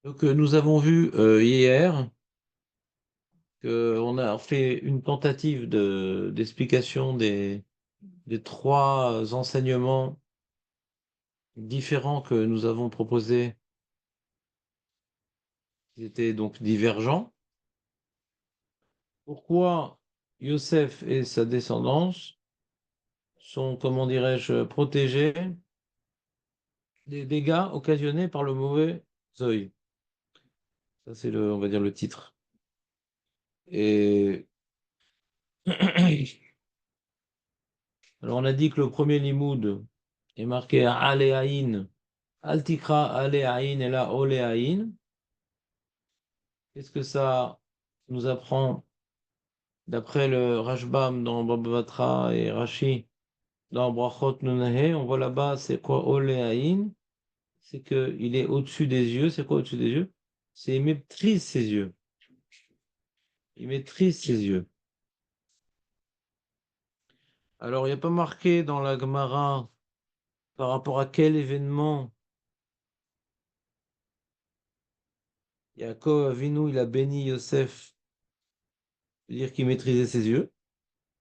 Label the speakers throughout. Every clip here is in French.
Speaker 1: Donc, nous avons vu hier qu'on a fait une tentative d'explication des trois enseignements différents que nous avons proposés. Ils étaient donc divergents. Pourquoi Yosef et sa descendance sont, comment dirais-je, protégés des dégâts occasionnés par le mauvais œil? Ça, c'est on va dire, le titre. Et alors, on a dit que le premier limoud est marqué à Aléaïn, Altikra Aléaïn et là Oléaïn. Qu'est-ce que ça nous apprend d'après le Rashbam dans Baba Batra et Rashi dans Brachot Nunahe? On voit là-bas, c'est quoi Oléaïn? C'est qu'il est au-dessus des yeux. C'est quoi au-dessus des yeux? C'est il maîtrise ses yeux. Il maîtrise ses yeux. Alors, il n'y a pas marqué dans la Gemara par rapport à quel événement Yaakov Avinu, il a béni Yosef, dire qu'il maîtrisait ses yeux.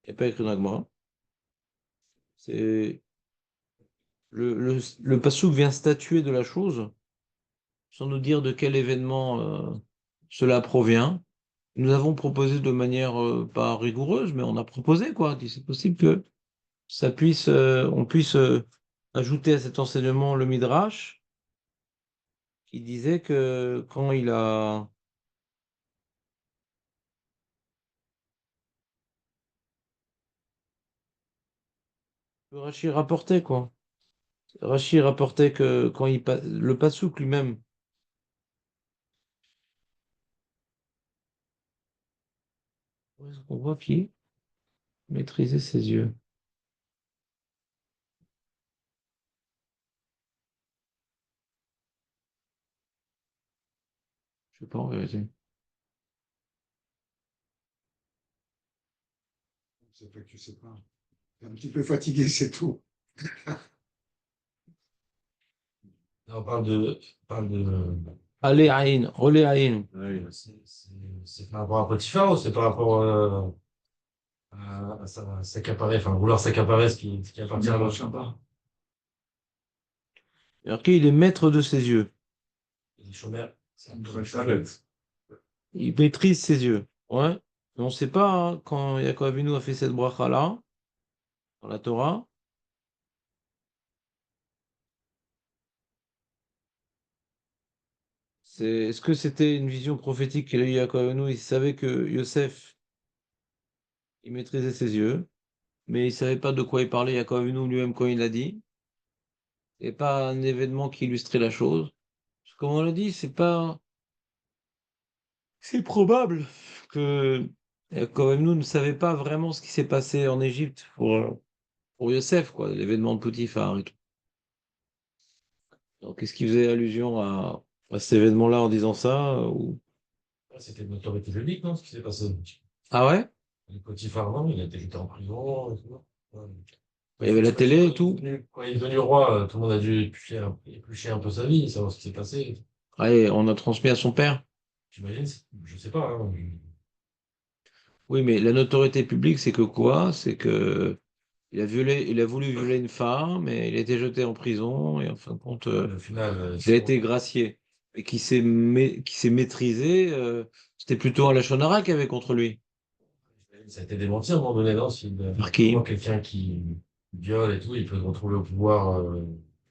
Speaker 1: Il n'y a pas écrit dans la Gemara. C'est le passouk vient statuer de la chose sans nous dire de quel événement cela provient. Nous avons proposé de manière pas rigoureuse, mais on a proposé quoi. C'est possible que on puisse ajouter à cet enseignement le Midrash qui disait que quand il a Rachi rapportait quoi. Rachi rapportait que quand le passouk lui-même, où est-ce qu'on voit qui maîtrisait ses yeux. Je sais pas en vérité.
Speaker 2: C'est pas que tu sais pas. T'es un petit peu fatigué, c'est tout.
Speaker 3: On parle de.
Speaker 1: Allez, Aïn, Olé Aïn.
Speaker 3: Oui, c'est par rapport à Potiphar ou c'est par rapport à s'accaparer, enfin, vouloir s'accaparer ce qui appartient à l'autre.
Speaker 1: Alors qu'il est maître de ses yeux.
Speaker 3: Les chômeurs, c'est un peu
Speaker 2: Très
Speaker 3: ça.
Speaker 2: bête.
Speaker 1: Il maîtrise ses yeux. Ouais. Mais on ne sait pas hein, quand Yaakov Avinu a fait cette bracha-là, dans la Torah. Est-ce que c'était une vision prophétique qu'il a eu Yaakov Avinu? Il savait que Yosef, il maîtrisait ses yeux, mais il ne savait pas de quoi il parlait Yaakov Avinu lui-même quand il l'a dit. Et pas un événement qui illustrait la chose. Parce que, comme on l'a dit, c'est probable que Yaakov Avinu ne savait pas vraiment ce qui s'est passé en Égypte pour Yosef, quoi, l'événement de Potiphar et tout. Donc, est-ce qu'il faisait allusion à cet événement-là en disant ça
Speaker 3: Ouais, c'était une autorité publique, non, ce qui s'est passé.
Speaker 1: Ah ouais?
Speaker 3: Le Potiphar, non, il a été jeté en prison et tout. Ouais.
Speaker 1: Il y avait la
Speaker 3: J'imagine
Speaker 1: télé
Speaker 3: quand
Speaker 1: et tout.
Speaker 3: quand il est devenu roi, tout le monde a dû éplucher un peu sa vie, savoir ce qui s'est passé.
Speaker 1: Ouais, on a transmis à son père.
Speaker 3: J'imagine, je sais pas, hein.
Speaker 1: Oui, mais la notoriété publique, c'est que quoi? C'est que il a voulu violer une femme, et il a été jeté en prison, et en fin de compte,
Speaker 3: Au final,
Speaker 1: il a été gracié. Et qui s'est maîtrisé, c'était plutôt un Lachonara qu'il y avait contre lui.
Speaker 3: ça a été démenti à un moment donné, non? Si
Speaker 1: Par qui?
Speaker 3: effectivement quelqu'un qui viole et tout, il peut se retrouver au pouvoir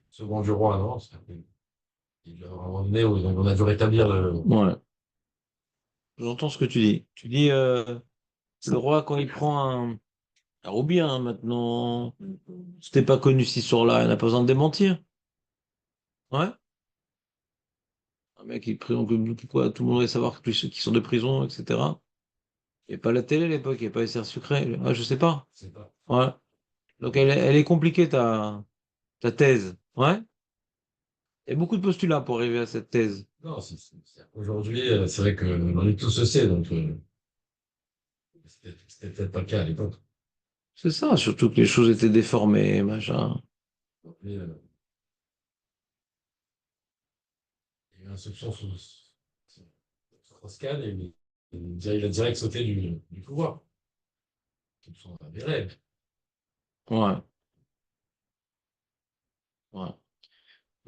Speaker 3: second du roi, non? Il y a un moment donné où on a dû rétablir le.
Speaker 1: Ouais, j'entends ce que tu dis. Tu dis, le roi, quand il prend ou bien maintenant, c'était pas connu cette histoire-là, il n'a pas besoin de démentir. Ouais. Un mec, il est prison, pourquoi tout le monde va savoir que ceux qui sont de prison, etc. Il n'y avait pas la télé à l'époque, il n'y avait pas les serres sucrées. Ah, je sais pas.
Speaker 3: Je sais pas.
Speaker 1: Ouais. Donc elle est compliquée ta thèse. Ouais. Il y a beaucoup de postulats pour arriver à cette thèse.
Speaker 3: Non, aujourd'hui, c'est vrai que on est tous sait, donc c'était peut-être pas le cas à l'époque.
Speaker 1: C'est ça, surtout que les choses étaient déformées, machin.
Speaker 3: Mais, il y a eu un soupçon Strauss-Kahn et il a direct sauté du pouvoir. Ce sont des rêves.
Speaker 1: Ouais, ouais.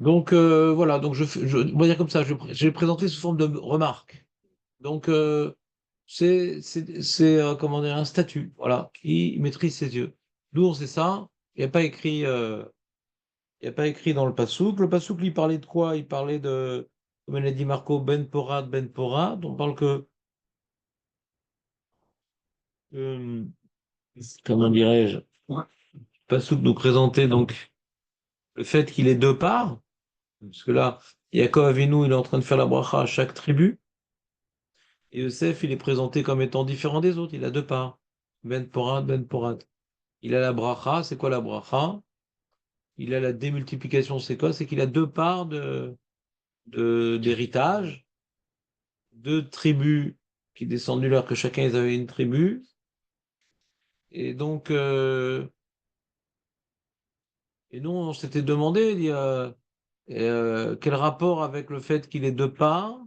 Speaker 1: Donc, voilà, donc on va dire comme ça, je vais présenter sous forme de remarque. Donc, comment dire, un statut, voilà, qui maîtrise ses yeux. D'où on sait ça, il n'y a pas écrit, il y a pas écrit dans le Passouk. Le Passouk, lui, parlait de quoi? Il parlait de, comme l'a dit Marco, Ben Porad, Ben Porad. On parle euh, comment dirais-je,
Speaker 2: Ouais.
Speaker 1: Passouk nous présentait donc le fait qu'il ait deux parts, parce que là, Yaakov Avinu, il est en train de faire la bracha à chaque tribu, et Yosef, il est présenté comme étant différent des autres, il a deux parts. Ben Porad, Ben Porad. Il a la bracha, c'est quoi la bracha? Il a la démultiplication, c'est quoi? C'est qu'il a deux parts d'héritage, deux tribus qui descendent du leur, que chacun ils avaient une tribu. Et donc, et nous, on s'était demandé, quel rapport avec le fait qu'il ait deux parts,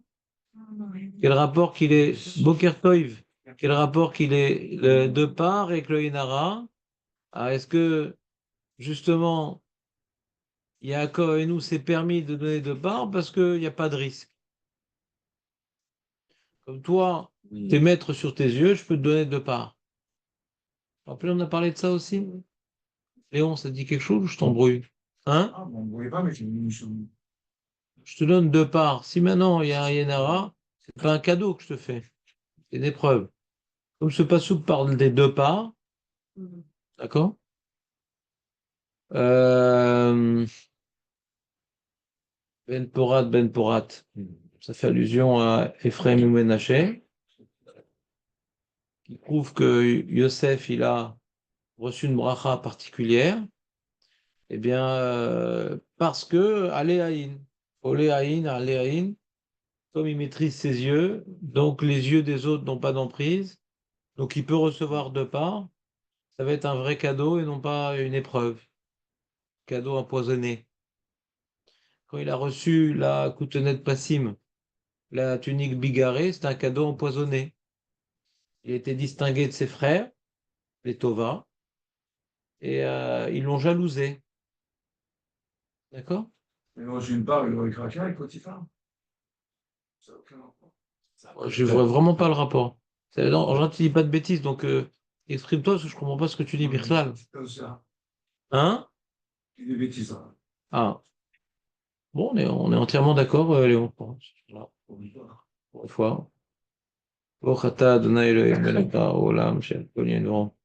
Speaker 1: quel rapport qu'il ait, Boker Toiv, quel rapport qu'il ait deux parts avec le Inara. Ah, est-ce que, justement, Yaakov et nous s'est permis de donner deux parts parce qu'il n'y a pas de risque. Comme toi, t'es maître sur tes yeux, je peux te donner deux parts. Après, on a parlé de ça aussi. Léon, ça te dit quelque chose ou je t'embrouille? Hein?
Speaker 2: Ah, bon, vous ne voyez pas, mais
Speaker 1: Je te donne deux parts. Si maintenant il y a un Yenara, c'est pas un cadeau que je te fais, c'est une épreuve. Comme ce passouk parle des deux parts, d'accord? Euh, Ben Porat, Ben Porat. Ça fait allusion à Ephraim ou Ménaché, qui prouve que Yosef, il a reçu une bracha particulière. Eh bien, parce que Aléaïn, Oléaïn, Aléaïn, comme il maîtrise ses yeux, donc les yeux des autres n'ont pas d'emprise, donc il peut recevoir deux parts. Ça va être un vrai cadeau et non pas une épreuve. Cadeau empoisonné. Quand il a reçu la coutenette Passim, la tunique bigarrée, c'est un cadeau empoisonné. Il a été distingué de ses frères, les Tova, et ils l'ont jalousé. D'accord?
Speaker 2: il aurait une part, il aurait craqué avec Potiphar. Ça n'a aucun rapport.
Speaker 1: Je ne vois vraiment pas le rapport. En général, tu dis pas de bêtises, donc exprime-toi parce que je ne comprends pas ce que tu dis, Birklal.
Speaker 2: C'est comme ça.
Speaker 1: Hein?
Speaker 2: Il dit des bêtises. Hein.
Speaker 1: Ah, bon, on est entièrement d'accord, Léon. Voilà, pour une fois. Baruch atah Adonai Eloheinu melech haolam shel kol yedro.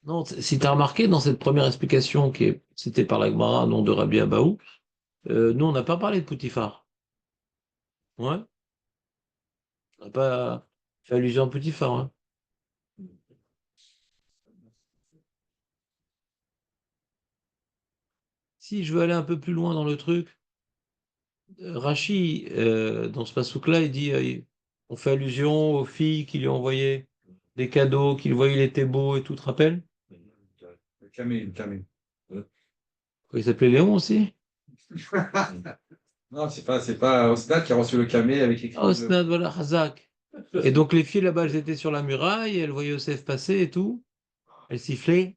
Speaker 1: Non, si tu as remarqué dans cette première explication qui est citée par la Gemara, nom de Rabbi Abaou, nous, on n'a pas parlé de Poutifar. Ouais? On n'a pas fait allusion à Poutifar. Hein. Si je veux aller un peu plus loin dans le truc, Rachi, dans ce passouk-là, il dit on fait allusion aux filles qui lui ont envoyé des cadeaux, qu'il voyait il était beau et tout, tu te rappelles?
Speaker 2: Le camé, le camé.
Speaker 1: Il s'appelait Léon aussi?
Speaker 2: Non, c'est pas Osnat qui a reçu le camé avec écrit.
Speaker 1: Oh, Snad, voilà, Hazak. Et donc les filles là-bas, elles étaient sur la muraille, elles voyaient Yosef passer et tout, elles sifflaient.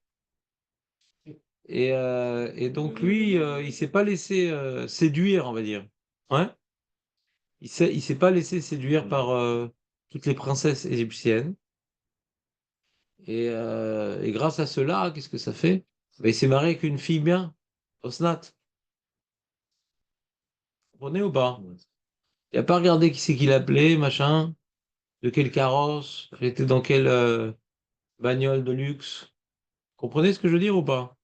Speaker 1: Et donc lui, il s'est pas laissé séduire, on va dire. Ouais? Il s'est pas laissé séduire par toutes les princesses égyptiennes. Et grâce à cela, qu'est-ce que ça fait? Ben, il s'est marié avec une fille bien, Osnat. Vous comprenez ou pas? Il n'a pas regardé qui c'est qui l'appelait, machin, de quel carrosse, elle était dans quelle bagnole de luxe. Comprenez ce que je veux dire ou pas?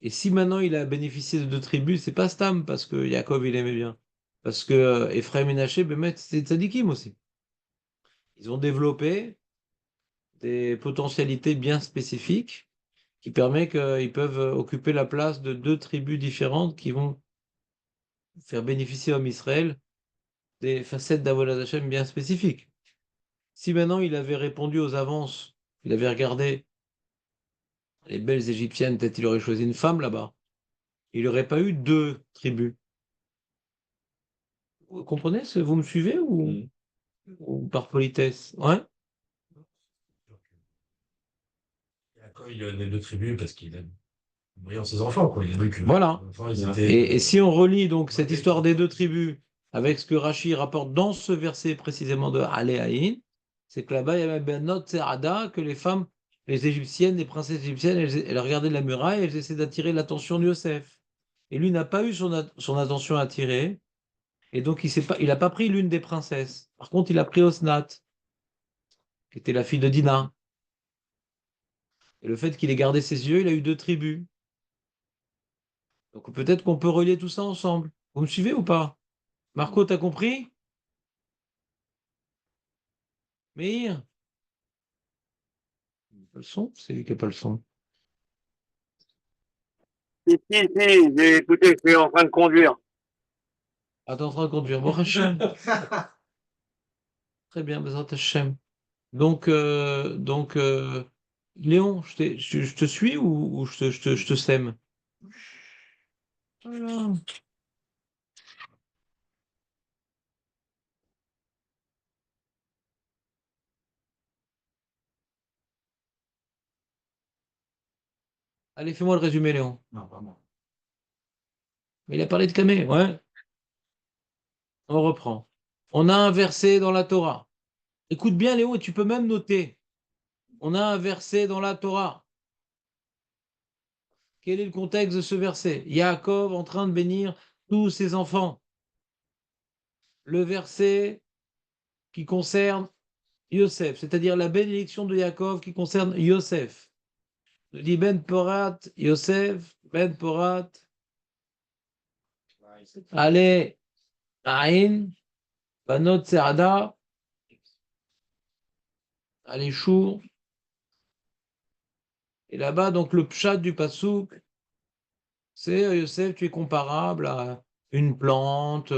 Speaker 1: Et si maintenant il a bénéficié de deux tribus, c'est pas Stam parce que Yaakov il aimait bien. Parce que Ephraim et Naché, ben, c'est des tzadikim aussi. Ils ont développé des potentialités bien spécifiques qui permettent qu'ils peuvent occuper la place de deux tribus différentes qui vont faire bénéficier à Israël des facettes d'Avodat Hashem bien spécifiques. Si maintenant il avait répondu aux avances, il avait regardé les belles égyptiennes, peut-être il aurait choisi une femme là-bas. Il n'aurait pas eu deux tribus. Vous comprenez? Vous me suivez ou par politesse? Ouais?
Speaker 3: Yaakov, il a les deux tribus parce qu'il aime brillant ses enfants, quoi. Il a vu que
Speaker 1: Voilà.
Speaker 3: les enfants, ils étaient.
Speaker 1: Et si on relie donc cette histoire des deux tribus avec ce que Rachi rapporte dans ce verset précisément de Aléaïn, c'est que là-bas, il y avait Benot Serada, que les femmes, les Égyptiennes, les princesses égyptiennes, elles regardaient la muraille, elles essaient d'attirer l'attention de Yosef. Et lui n'a pas eu son attention attirée, et donc il n'a pas pris l'une des princesses. Par contre, il a pris Osnat, qui était la fille de Dina. Et le fait qu'il ait gardé ses yeux, il a eu deux tribus. Donc peut-être qu'on peut relier tout ça ensemble. Vous me suivez ou pas? Marco, t'as compris? Meir? Pas le son? C'est lui qui n'a pas le son.
Speaker 4: Si, j'ai écouté, je suis en train de conduire.
Speaker 1: Ah, t'es en train de conduire. Bon, Hachem. Très bien, Bezrat Hachem. Donc, Léon, je te suis ou je te sème? Voilà. Allez, fais-moi le résumé, Léon.
Speaker 2: Non, pas moi.
Speaker 1: Mais il a parlé de Camé, ouais. On reprend. On a un verset dans la Torah. Écoute bien, Léon, et tu peux même noter. On a un verset dans la Torah. Quel est le contexte de ce verset? Yaakov en train de bénir tous ses enfants. Le verset qui concerne Yosef, c'est-à-dire la bénédiction de Yaakov qui concerne Yosef. Je dis Ben Porat, Yosef, Ben Porat, allez, Aïn, Banot Serada, allez, Chour. Et là-bas, donc le pshat du Passouk, c'est Yosef, tu es comparable à une plante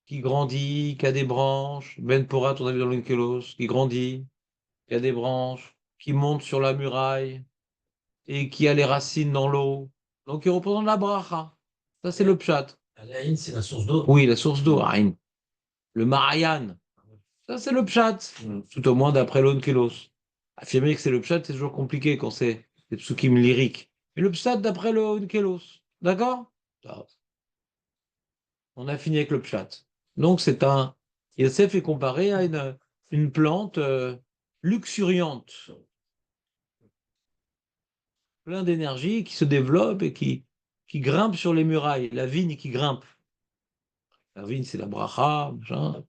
Speaker 1: qui grandit, qui a des branches. Ben Porat, on a vu dans l'Onkelos, qui grandit, qui a des branches, qui monte sur la muraille et qui a les racines dans l'eau. Donc il représente la bracha. Ça, c'est le pshat.
Speaker 3: Alain, c'est la source d'eau.
Speaker 1: Oui, la source d'eau, Aïn. Le Marayan. Ça, c'est le pshat. Tout au moins d'après l'Onkelos. Affirmer que c'est le pshat, c'est toujours compliqué quand c'est des psukim lyriques. Mais le pshat d'après le Onkelos. D'accord? On a fini avec le pshat. Donc, c'est un. Yosef est comparé à une plante luxuriante, plein d'énergie, qui se développe et qui grimpe sur les murailles. La vigne qui grimpe. La vigne, c'est la bracha, machin.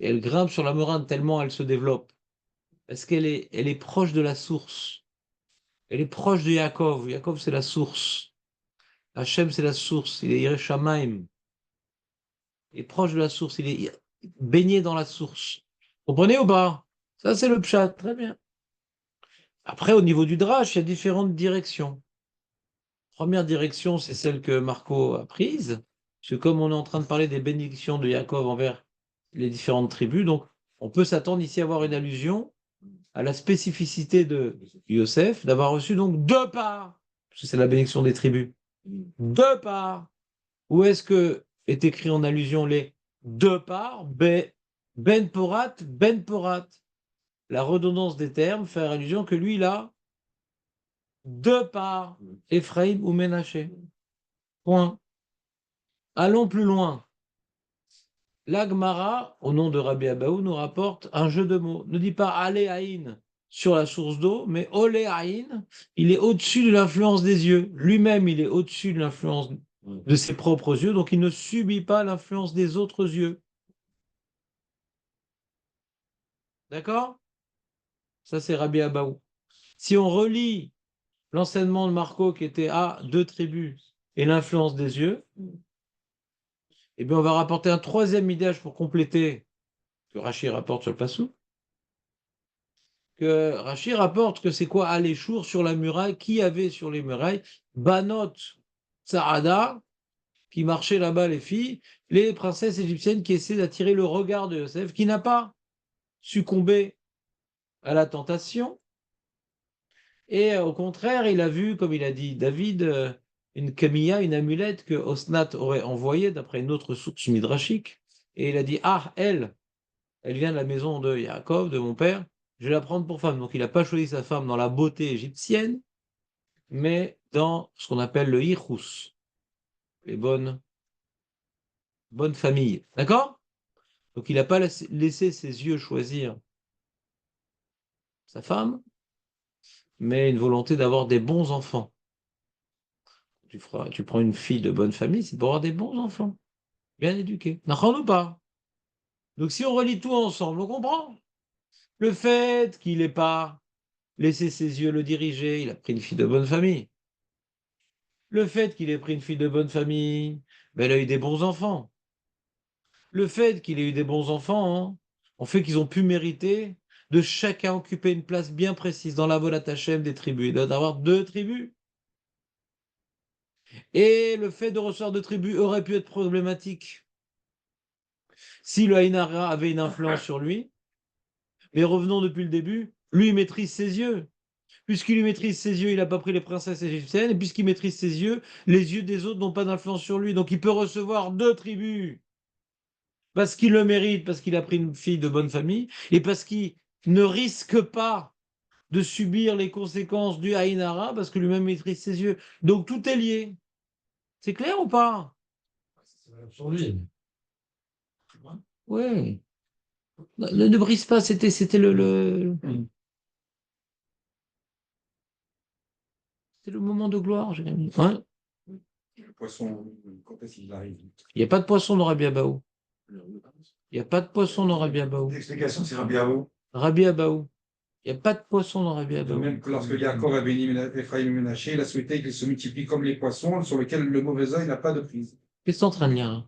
Speaker 1: Et elle grimpe sur la muraille tellement elle se développe. Parce elle est proche de la source. Elle est proche de Yaakov. Yaakov, c'est la source. Hachem, c'est la source. Il est Yireh Shamayim. Il est proche de la source. Il est baigné dans la source. Comprenez ou pas? Ça, c'est le pshat. Très bien. Après, au niveau du drash, il y a différentes directions. Première direction, c'est celle que Marco a prise. Parce que comme on est en train de parler des bénédictions de Yaakov envers les différentes tribus, donc on peut s'attendre ici à avoir une allusion à la spécificité de Yosef d'avoir reçu donc deux parts, parce que c'est la bénédiction des tribus, deux parts. Où est-ce que est écrit en allusion les deux parts? Ben Porat, Ben Porat. La redondance des termes fait allusion que lui, il a deux parts, Ephraïm ou Ménaché. Point. Allons plus loin. L'Agmara, au nom de Rabbi Abaou, nous rapporte un jeu de mots. Ne dit pas Allez Aïn sur la source d'eau, mais Olé Aïn, il est au-dessus de l'influence des yeux. Lui-même, il est au-dessus de l'influence de ses propres yeux, donc il ne subit pas l'influence des autres yeux. D'accord? Ça, c'est Rabbi Abaou. Si on relie l'enseignement de Marco qui était à deux tribus et l'influence des yeux, eh bien, on va rapporter un troisième midage pour compléter que Rachi rapporte sur le Passou. Que Rachi rapporte que c'est quoi Aléchour sur la muraille? Qui avait sur les murailles? Banot Saada, qui marchaient là-bas, les filles, les princesses égyptiennes qui essaient d'attirer le regard de Yosef, qui n'a pas succombé à la tentation. Et au contraire, il a vu, comme il a dit David, une camilla, une amulette que Osnat aurait envoyée d'après une autre source midrashique. Et il a dit, ah, elle vient de la maison de Yaakov, de mon père, je vais la prendre pour femme. Donc il n'a pas choisi sa femme dans la beauté égyptienne, mais dans ce qu'on appelle le yichus, les bonnes familles. D'accord? Donc il n'a pas laissé ses yeux choisir sa femme, mais une volonté d'avoir des bons enfants. Tu prends une fille de bonne famille, c'est pour avoir des bons enfants, bien éduqués. D'accord ou pas? Donc si on relie tout ensemble, on comprend. Le fait qu'il n'ait pas laissé ses yeux le diriger, il a pris une fille de bonne famille. Le fait qu'il ait pris une fille de bonne famille, ben, elle a eu des bons enfants. Le fait qu'il ait eu des bons enfants, hein, on fait qu'ils ont pu mériter de chacun occuper une place bien précise dans la Volat Hashem des tribus. Il doit y avoir 2 tribus. Et le fait de recevoir 2 tribus aurait pu être problématique si le Haïnara avait une influence sur lui. Mais revenons depuis le début, lui il maîtrise ses yeux. Puisqu'il lui maîtrise ses yeux, il n'a pas pris les princesses égyptiennes. Et puisqu'il maîtrise ses yeux, les yeux des autres n'ont pas d'influence sur lui. Donc il peut recevoir 2 tribus. Parce qu'il le mérite, parce qu'il a pris une fille de bonne famille, et parce qu'il ne risque pas de subir les conséquences du Haïnara, parce que lui-même maîtrise ses yeux. Donc tout est lié. C'est clair ou pas?
Speaker 3: C'est valable sur lui.
Speaker 1: Oui. Ne brise pas, c'était c'était le moment de gloire, Jérémy. Ouais.
Speaker 2: Le poisson, quand est-ce qu'il arrive?
Speaker 1: Il n'y a pas de poisson dans Rabbi Abaou. Il n'y a pas de poisson dans Rabbi Abaou.
Speaker 2: L'explication, c'est Rabbi Abaou.
Speaker 1: Rabbi Abaou. Il n'y a pas de poisson dans Rabbi
Speaker 2: De
Speaker 1: Abaou.
Speaker 2: même que lorsque Yaakov a béni Ephraïm et Ménaché, il a souhaité qu'ils se multiplient comme les poissons sur lesquels le mauvais œil n'a pas de prise.
Speaker 1: Qu'est-ce que tu es en train de lire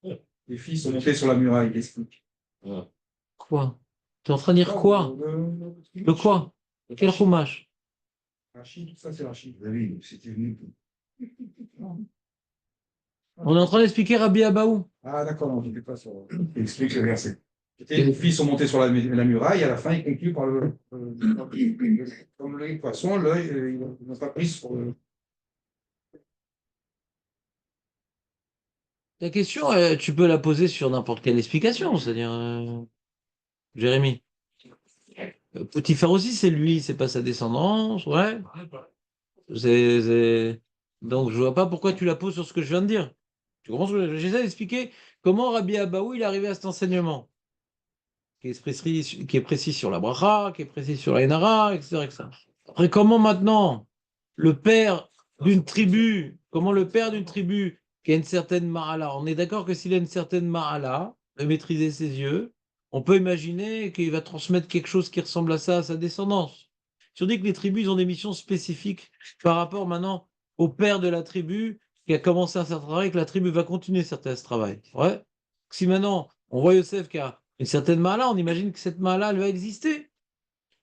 Speaker 1: là?
Speaker 2: Les filles sont montées sur la muraille, il explique.
Speaker 1: Quoi? Tu es en train de lire quoi? Le quoi? Quel roumage?
Speaker 2: Rachid, tout ça, c'est Rachid. Vous avez vu, c'était venu.
Speaker 1: On est en train d'expliquer Rabbi Abaou.
Speaker 2: Ah, d'accord, non, je n'étais pas sur. Il explique le verset. Les filles sont montées sur la muraille, et à la fin, il conclut par comme le poisson, l'œil, ils n'ont pas pris sur le.
Speaker 1: La question, tu peux la poser sur n'importe quelle explication, c'est-à-dire, Jérémy. Potiphar aussi, c'est lui, c'est pas sa descendance, ouais. Donc, je vois pas pourquoi tu la poses sur ce que je viens de dire. Tu comprends ce que j'essaie d'expliquer comment Rabbi Abaou il est arrivé à cet enseignement, qui est précis sur la bracha, qui est précis sur la Enara, etc., etc. Après, comment maintenant le père d'une tribu, comment le père d'une tribu qui a une certaine ma'ala, on est d'accord que s'il a une certaine ma'ala, de maîtriser ses yeux, on peut imaginer qu'il va transmettre quelque chose qui ressemble à ça à sa descendance. Si on dit que les tribus ils ont des missions spécifiques par rapport maintenant au père de la tribu qui a commencé un certain travail, que la tribu va continuer ce travail. Ouais. Si maintenant on voit Yosef qui a une certaine ma'ala, on imagine que cette ma'ala elle va exister.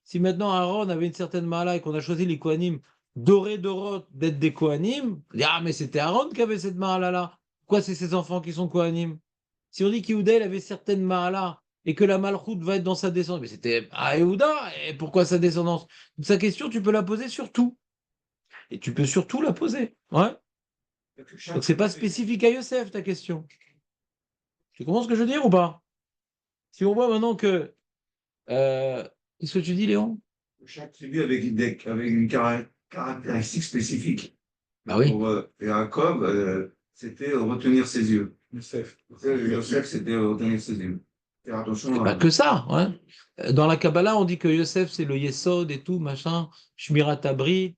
Speaker 1: Si maintenant Aaron avait une certaine ma'ala et qu'on a choisi les Kohanim dorés d'Orot d'être des Kohanim, on dit, ah mais c'était Aaron qui avait cette ma'ala-là. Pourquoi c'est ses enfants qui sont Kohanim? Si on dit qu'Yehuda il avait certaines ma'ala et que la Malchoute va être dans sa descendance, mais c'était à Yehuda, et pourquoi sa descendance? Donc, sa question, tu peux la poser sur tout. Et tu peux surtout la poser. Ouais. Donc c'est pas spécifique à Yosef ta question. Tu comprends ce que je veux dire ou pas? Si on voit maintenant que qu'est-ce que tu dis, Léon?
Speaker 2: Chaque tribu avec une caractéristique spécifique.
Speaker 1: Bah oui.
Speaker 2: Pour Jacob, c'était retenir ses yeux. Yosef, c'était retenir ses yeux. Faire attention
Speaker 1: Pas que ça. Ouais. Dans la Kabbalah, on dit que Yosef, c'est le Yesod et tout, machin, Shmirat Abrit.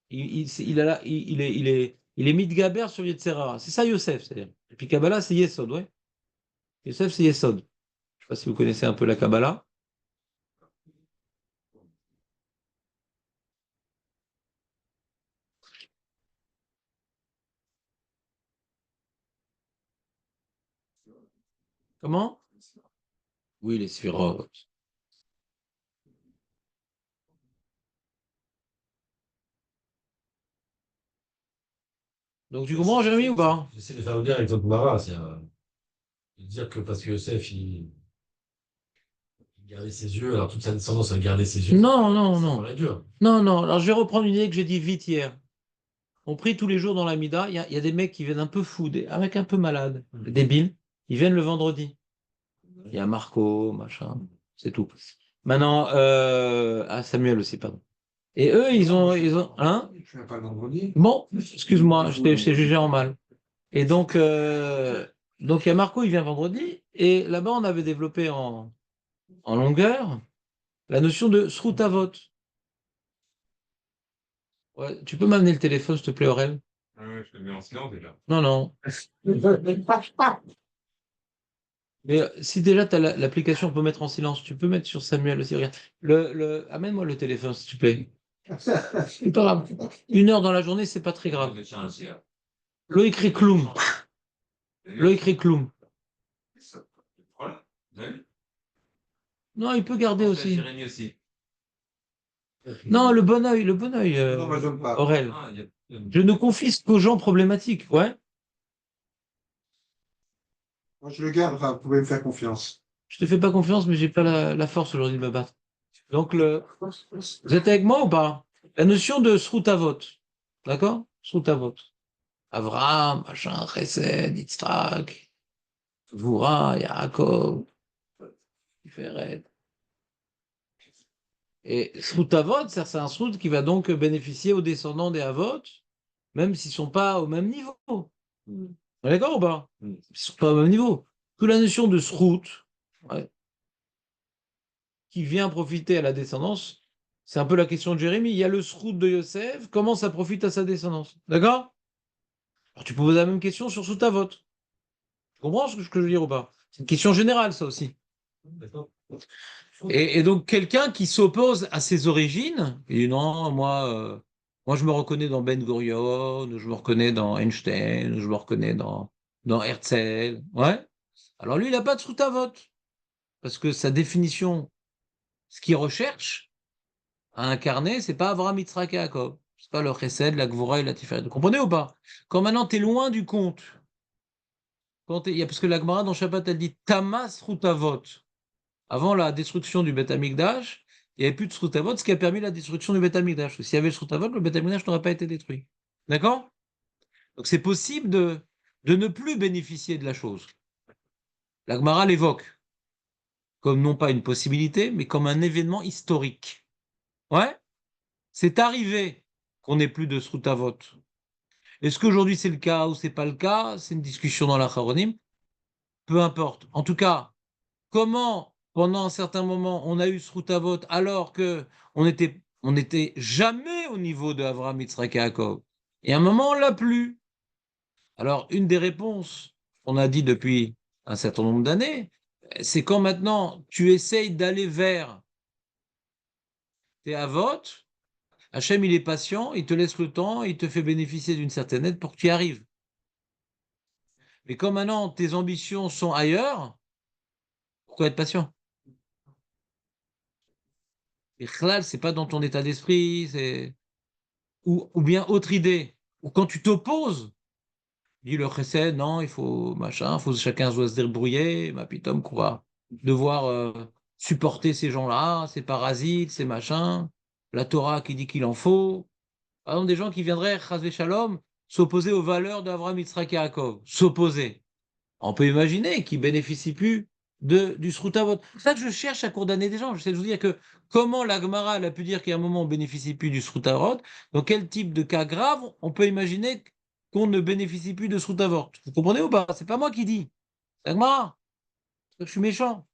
Speaker 1: Il est Midgaber sur Yetzera. C'est ça Yosef, c'est-à-dire. Et puis Kabbalah, c'est Yesod, ouais. Yosef, c'est Yesod. Je ne sais pas si vous connaissez un peu la Kabbalah. Comment? Oui, les Sphirot. Donc tu comprends, Jérémy, ou pas?
Speaker 3: J'essaie de faire le lien avec votre Mara, c'est de dire que parce que Yosef, il gardait ses yeux, alors toute sa descendance a gardé ses yeux.
Speaker 1: Non, non,
Speaker 3: Ça
Speaker 1: non.
Speaker 3: paraît dur.
Speaker 1: Non, non. Alors je vais reprendre une idée que j'ai dit vite hier. on prie tous les jours dans la Mida. Il y a des mecs qui viennent un peu fous, un mec un peu malade, débiles. Ils viennent le vendredi. Il y a Marco, machin, c'est tout. Maintenant, Samuel aussi, pardon. Et eux, ils ont, hein?
Speaker 2: Je viens pas le vendredi.
Speaker 1: Bon, excuse-moi, je t'ai jugé en mal. Et donc il y a Marco, il vient vendredi. Et là-bas, on avait développé en longueur la notion de sroutavot. Ouais, tu peux m'amener le téléphone, s'il te plaît, Aurel?
Speaker 3: Ah ouais, je te mets en silence déjà.
Speaker 1: Non, non. Mais si déjà tu as l'application, on peut mettre en silence. Tu peux mettre sur Samuel aussi. Regarde. Amène-moi le téléphone, s'il te plaît. C'est pas grave. 1 heure dans la journée, c'est pas très grave. Loïc Rekloum. Loïc Rekloum.
Speaker 3: Voilà. Vous avez vu?
Speaker 1: Non, il peut garder aussi.
Speaker 3: Jérémy aussi.
Speaker 1: Non, le bon œil,
Speaker 2: Non, moi, j'aime pas.
Speaker 1: Aurel.
Speaker 3: Ah,
Speaker 1: Je ne confisque qu'aux gens problématiques. Ouais.
Speaker 2: Moi, je le garde, enfin, vous pouvez me faire confiance.
Speaker 1: Je te fais pas confiance, mais j'ai pas la force aujourd'hui de me battre. Donc, vous êtes avec moi ou pas? La notion de sroutavot. D'accord? Sroutavot. Avraham, machin, Chesed, Yitzhak, Gvura, Yaakov, Tiferet. Et Sroutavot, c'est un srout qui va donc bénéficier aux descendants des Avot, même s'ils ne sont pas au même niveau. On est d'accord ou pas? Ils ne sont pas au même niveau. Toute la notion de srout, ouais, qui vient profiter à la descendance, c'est un peu la question de Jérémie. Il y a le srout de Yosef, comment ça profite à sa descendance? D'accord? Alors tu peux poser la même question sur Sroutavot. Tu comprends ce que je veux dire ou pas? C'est une question générale, ça aussi. Et donc, quelqu'un qui s'oppose à ses origines, il dit non, moi je me reconnais dans Ben Gurion, ou je me reconnais dans Einstein, ou je me reconnais dans Herzl. Ouais. Alors lui, il n'a pas de sroutavot. Parce que sa définition, ce qu'il recherche à incarner, c'est pas Avraham, Yitzhak et Yaakov. C'est pas le Chesed, la Gvura et la Tiferet. Vous comprenez ou pas? Quand maintenant tu es loin du compte, parce que la Gemara dans Shabbat, elle dit Tamas Routavot. Avant la destruction du Beth Amikdash, il n'y avait plus de Srutavot, ce qui a permis la destruction du Beth Amikdash. S'il y avait le Srutavot, le Beth Amikdash n'aurait pas été détruit. D'accord? Donc c'est possible de ne plus bénéficier de la chose. La Gemara l'évoque comme non pas une possibilité, mais comme un événement historique. Ouais? C'est arrivé qu'on n'ait plus de Srutavot. Est-ce qu'aujourd'hui c'est le cas ou c'est pas le cas? C'est une discussion dans la Charonim. Peu importe. En tout cas, comment, pendant un certain moment, on a eu ce route-à-vote alors que on n'était jamais au niveau de Avraham, Yitzhak et Yaakov. Et à un moment, on l'a plus. Alors, une des réponses qu'on a dit depuis un certain nombre d'années, c'est quand maintenant tu essayes d'aller vers tes avotes, Hachem, il est patient, il te laisse le temps, il te fait bénéficier d'une certaine aide pour que tu y arrives. Mais quand maintenant tes ambitions sont ailleurs, pourquoi être patient? Et Khlal, c'est pas dans ton état d'esprit, ou bien autre idée, ou quand tu t'opposes, dis le chesed, non, il faut machin, chacun doit se débrouiller, ma pitom, qu'on va devoir supporter ces gens-là, ces parasites, ces machins, la Torah qui dit qu'il en faut. Par exemple, des gens qui viendraient, chas shalom, s'opposer aux valeurs d'Avraham, Yitzhak et Yaakov, s'opposer. On peut imaginer qu'ils bénéficient plus du Srutavot. C'est ça que je cherche à condamner des gens. J'essaie de vous dire que comment la Gemara a pu dire qu'à un moment on bénéficie plus du Srutavot, dans quel type de cas grave on peut imaginer qu'on ne bénéficie plus de Srutavot. Vous comprenez ou pas? C'est pas moi qui dis. C'est la Gemara. Je suis méchant.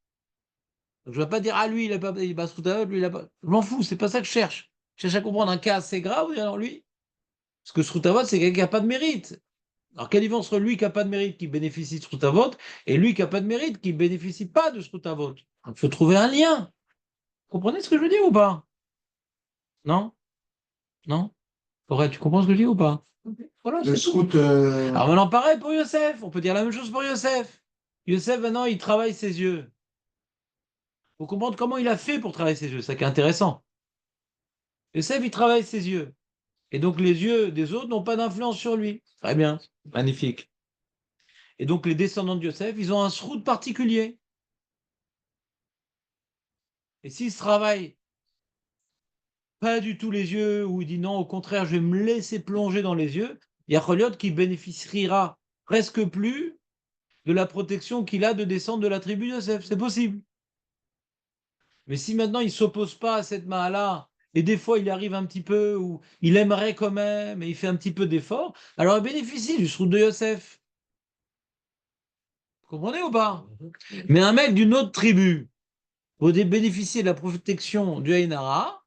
Speaker 1: Donc, je ne vais pas dire ah lui il a pas Srutavot, lui il a pas. Je m'en fous, c'est pas ça que je cherche. Je cherche à comprendre un cas assez grave, et alors lui. Parce que Srutavot, c'est quelqu'un qui n'a pas de mérite. Alors, quelle différence entre lui qui n'a pas de mérite, qui bénéficie de Srutavot, et lui qui n'a pas de mérite, qui ne bénéficie pas de Srutavot? Il faut trouver un lien. Vous comprenez ce que je veux dire ou pas? Non? Non? Aurel, tu comprends ce que je dis ou pas? Voilà,
Speaker 2: Le
Speaker 1: c'est tout.
Speaker 2: scout,
Speaker 1: Alors maintenant, pareil pour Yosef. On peut dire la même chose pour Yosef. Yosef, maintenant, il travaille ses yeux. Il faut comprendre comment il a fait pour travailler ses yeux. C'est ça qui est intéressant. Yosef, il travaille ses yeux. Et donc, les yeux des autres n'ont pas d'influence sur lui. Très bien. Magnifique. Et donc, les descendants de Yosef, ils ont un srout particulier. Et s'ils travaillent pas du tout les yeux, ou il dit non, au contraire, je vais me laisser plonger dans les yeux, il y a Choliot qui bénéficiera presque plus de la protection qu'il a de descendre de la tribu de Yosef. C'est possible. Mais si maintenant il ne s'oppose pas à cette main-là, et des fois il y arrive un petit peu, ou il aimerait quand même, et il fait un petit peu d'effort, alors il bénéficie du srout de Yosef. Vous comprenez ou pas? Mais un mec d'une autre tribu, pour bénéficier de la protection du Haïnara,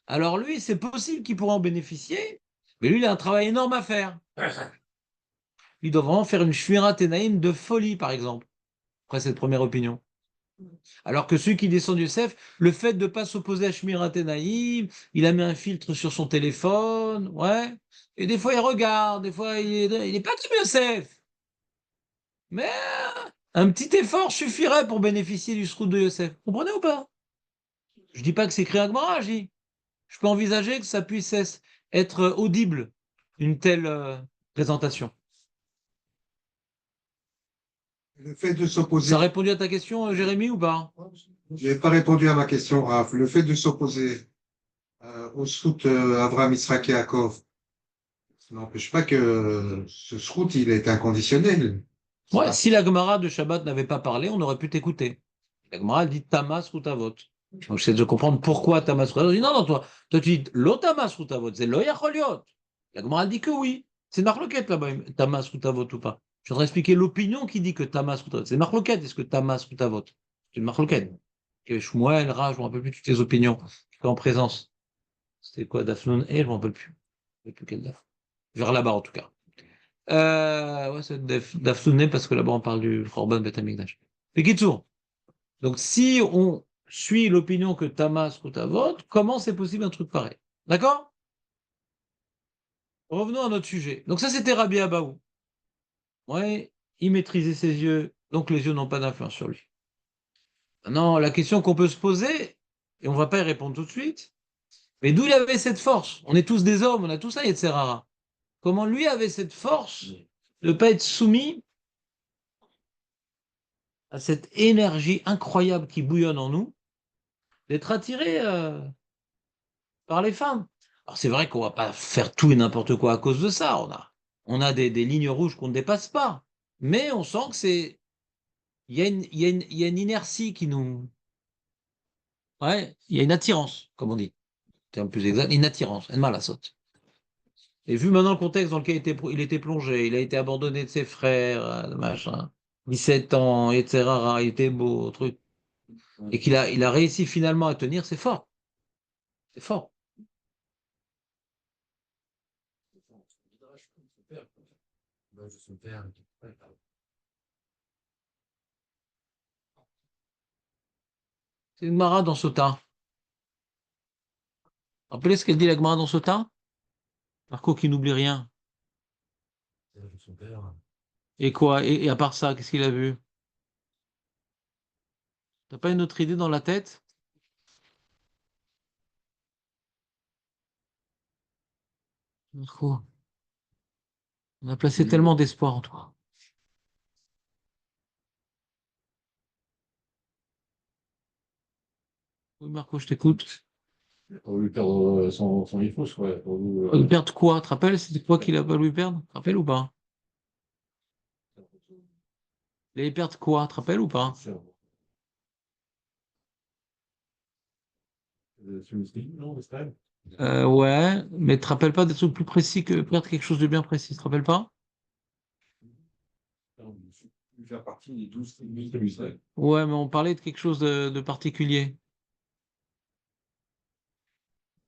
Speaker 1: alors lui, c'est possible qu'il pourra en bénéficier, mais lui, il a un travail énorme à faire. Il doit vraiment faire une Shmira Tenaïm de folie, par exemple, après cette première opinion. Alors que celui qui descend du Yosef, le fait de ne pas s'opposer à Shmira Tenaïm, il a mis un filtre sur son téléphone, ouais, et des fois il regarde, des fois il est pas comme Yosef. Mais un petit effort suffirait pour bénéficier du srout de Yosef. Vous comprenez ou pas? Je dis pas que c'est écrit à Gemara, je dis. Je peux envisager que ça puisse être audible, une telle présentation.
Speaker 5: Le fait de
Speaker 1: Ça
Speaker 5: s'opposer,
Speaker 1: a répondu à ta question, Jérémy, ou pas?
Speaker 5: je n'ai pas répondu à ma question, Raph. Le fait de s'opposer au srout Avraham, Yitzhak et Yaakov, ça n'empêche pas que ce srout, il est inconditionnel.
Speaker 1: Ouais, si la Gemara de Shabbat n'avait pas parlé, on aurait pu t'écouter. La Gemara, elle dit Tamas Routavot. Donc j'essaie de comprendre pourquoi Tamas Routavot. Je dis non, non, toi tu dis Lo Tamas Routavot, c'est Lo Yacholiot. La Gemara, elle dit que oui. C'est Marloquette là-bas, Tamas Routavot ou pas. Je voudrais expliquer l'opinion qui dit que Tamas Routavot. C'est Marloquette, est-ce que Tamas Routavot? C'est une Marloquette. Que Shmuel, Ra, je ne me rappelle plus toutes les opinions qui étaient en présence. C'était quoi, Dafnoun et je ne me rappelle plus. Je ne rappelle plus quel Daf. Vers là-bas en tout cas. Ouais, c'est Dafsouné parce que là-bas on parle du Khorban Bet Amikdash. Bekitsour. Donc si on suit l'opinion que Tamas Routavot, comment c'est possible un truc pareil? D'accord? Revenons à notre sujet. Donc ça c'était Rabbi Abaou. Ouais, il maîtrisait ses yeux, donc les yeux n'ont pas d'influence sur lui. Maintenant, la question qu'on peut se poser, et on ne va pas y répondre tout de suite, mais d'où il avait cette force? On est tous des hommes, on a tout ça, Yetzerara. Comment lui avait cette force de ne pas être soumis à cette énergie incroyable qui bouillonne en nous, d'être attiré par les femmes. Alors c'est vrai qu'on ne va pas faire tout et n'importe quoi à cause de ça. On a des lignes rouges qu'on ne dépasse pas. Mais on sent que il y a une inertie qui nous... Ouais, il y a une attirance, comme on dit. C'est un peu plus exact, une attirance, une mal à saute. Et vu maintenant le contexte dans lequel il était plongé, il a été abandonné de ses frères, machin, 17 ans, etc., il était beau, truc, et il a réussi finalement à tenir, c'est fort. C'est fort. C'est une Gemara dans Sota. Rappelez ce qu'elle dit la Gemara dans Sota? Marco qui n'oublie rien. Et quoi? Et à part ça, qu'est-ce qu'il a vu? T'as pas une autre idée dans la tête? Marco, on a placé tellement d'espoir en toi. Oui, Marco, je t'écoute.
Speaker 3: Pour lui perdre son ifous, ouais. Pour
Speaker 1: Lui perdre quoi? Tu te rappelles? C'était quoi qu'il a pas lui perdre? Tu te rappelles ou pas? Il allait perdre quoi? Tu te rappelles ou pas? Ouais, mais tu te rappelles pas des trucs plus précis que perdre quelque chose de bien précis, tu te rappelles pas?
Speaker 3: Faire partie des 12 tribus d'Israël.
Speaker 1: Ouais, mais on parlait de quelque chose de particulier.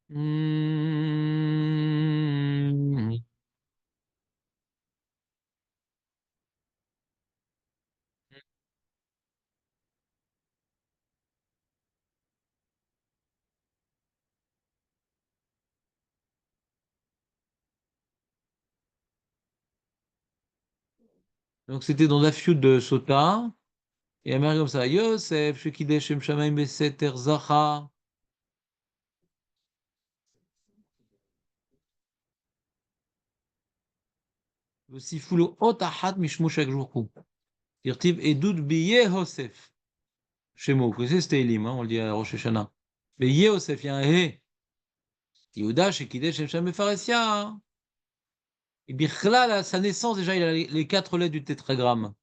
Speaker 1: Hmm. Donc c'était dans la fioute de Sota, et elle m'a comme ça, Yosef, Shekidesh Shem Shamaim Beseter Zacha, Vosifulo Ot Achat Mishmo chaque jour. Dirtiv Edud Biye Yosef. Shemo, que c'est Elim, hein, on le dit à Rosh Hashanah. Mais Yosef, il y a un He. Yehuda, chez Kidesh, Shem Pharesia. Et Bichlal, à sa naissance, déjà, il a les 4 lettres du tétragramme.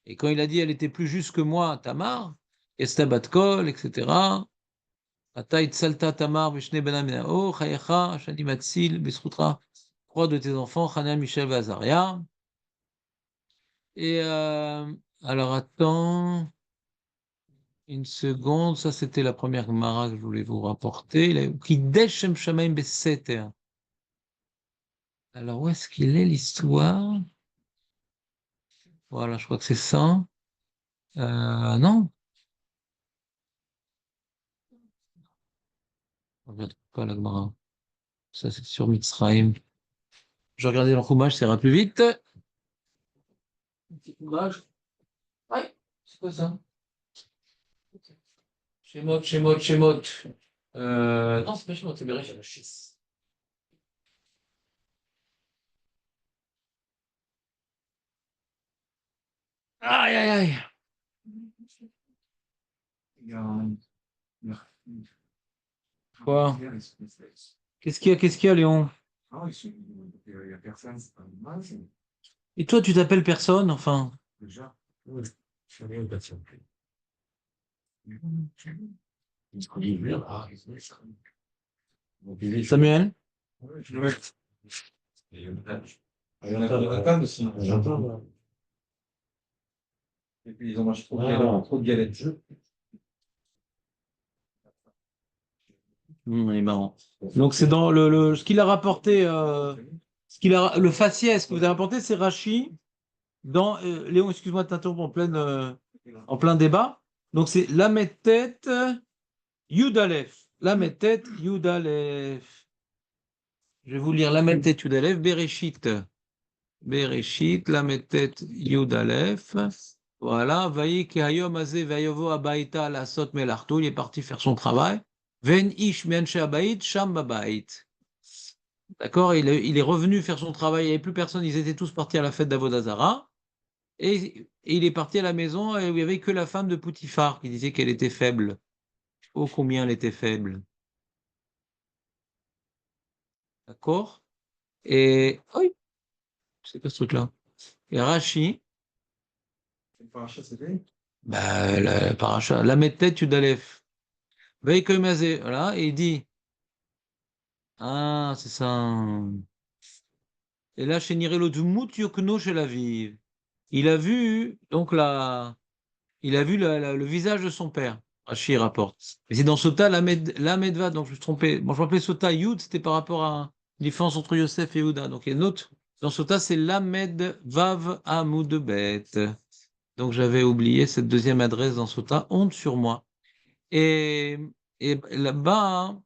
Speaker 1: Et quand il a dit, elle était plus juste que moi, Tamar, Estabat Kol, etc. Ataït Salta Tamar, Vishne Benamenao, Chayecha, Shani Matsil, Besrutra, 3 de tes enfants, Hana, Michel, Vazaria. Et alors attends une seconde, ça c'était la première Gemara que je voulais vous rapporter. Kidesh Shem Shamaim Beseter. Alors où est-ce qu'il est l'histoire? Voilà, je crois que c'est ça. Non, on regarde pas la Gemara. Ça c'est sur Mitzrayim. Je regardais dans Chumash, ça ira plus vite. Petit Chumash. Ouais, c'est quoi ça? Shemot. Non, c'est pas Shemot, c'est Bereshit. Aïe, aïe, aïe. Quoi? Qu'est-ce qu'il y a, Léon? Et toi, tu t'appelles personne, enfin? Samuel?
Speaker 2: Et puis ils ont mangé trop de galettes.
Speaker 1: Il est marrant. Donc c'est dans ce qu'il a rapporté, le faciès que vous avez rapporté, c'est Rachi dans Léon, excuse-moi de t'interrompre en plein débat. Donc c'est Lamed Tet Yud Aleph. Lamed Tet Yud Aleph. Je vais vous lire Lamed Tet Yud Aleph, Bereshit, Lamed Tet Yud Aleph. Voilà, Vayi Kehayom Azeh Vayovo Abaita Lasot Melarto, il est parti faire son travail. Ven ish mianche abayit sham babayit. D'accord, il est revenu faire son travail, il n'y avait plus personne, ils étaient tous partis à la fête d'Avodazara. Et il est parti à la maison où il n'y avait que la femme de Poutifar qui disait qu'elle était faible. Oh, combien elle était faible. D'accord. Et, oui, c'est quoi ce truc-là? Et Rashi, bah, la paracha, la mettet Yudalef. Voilà, et il dit, ah, c'est ça. Et là, chez Nirelo Dumut Yokno chez la vive. Il a vu donc le visage de son père. Rashi rapporte. Mais c'est dans Sota la Medva, donc je me suis trompé. Bon, je m'appelais Sota Yud, c'était par rapport à une différence entre Yosef et Yehuda. Donc il y a une autre. Dans Sota, c'est Lamed Vav Amud Bet. Donc j'avais oublié cette deuxième adresse dans Sota. Honte sur moi. Et là-bas,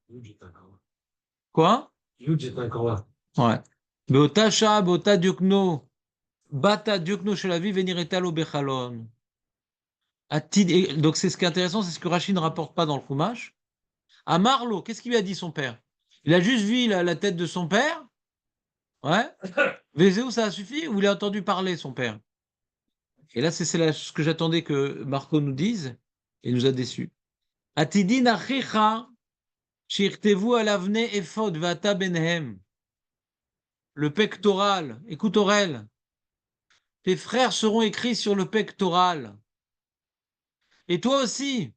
Speaker 1: quoi?
Speaker 3: Yud, j'étais encore là.
Speaker 1: Ouais. Beota Shah, Beota Diokno. Bata Diokno Shelavi Veniretalo Bechalon. Donc c'est ce qui est intéressant, c'est ce que Rachid ne rapporte pas dans le Chumash. À Marlo, qu'est-ce qu'il lui a dit son père? Il a juste vu la tête de son père. Ouais. Vézéou, ça a suffi ou il a entendu parler son père? Et là, c'est ce que j'attendais que Marco nous dise et nous a déçus. Atidin achicha shirtevu alavne efod vata benhem. Le pectoral. Écoute Aurel. Tes frères seront écrits sur le pectoral. Et toi aussi,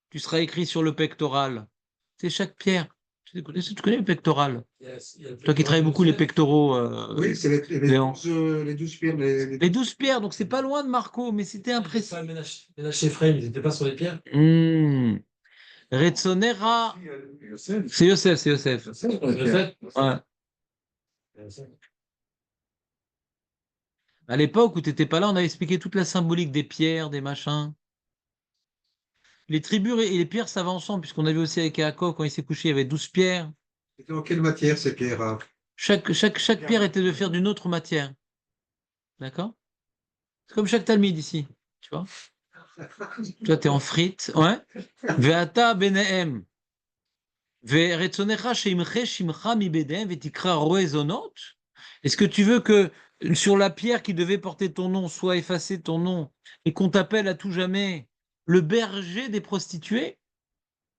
Speaker 1: tu seras écrit sur le pectoral. C'est chaque pierre. Tu connais le pectoral? Toi qui travailles beaucoup les pectoraux.
Speaker 5: Oui, c'est les 12 pierres.
Speaker 1: Les 12 pierres, donc c'est pas loin de Marco, mais c'était impressionnant.
Speaker 3: Ménage Ephraim, ils n'étaient pas sur les pierres?
Speaker 1: Retsonera. C'est Yosef. Ouais. À l'époque où tu n'étais pas là, on avait expliqué toute la symbolique des pierres, des machins. Les tribus et les pierres, ça va ensemble, puisqu'on avait aussi avec Yaakov, quand il s'est couché, il y avait 12 pierres.
Speaker 5: C'était en quelle matière ces pierres?
Speaker 1: Chaque pierre était de faire d'une autre matière. D'accord? C'est comme chaque talmide ici, tu vois? Toi, tu es en frites. Ouais. Ve'ata benehem. Ve'retzonecha sheimche shimcha mi bedem ve'tikra roezonot. Est-ce que tu veux que sur la pierre qui devait porter ton nom soit effacé ton nom et qu'on t'appelle à tout jamais le berger des prostituées?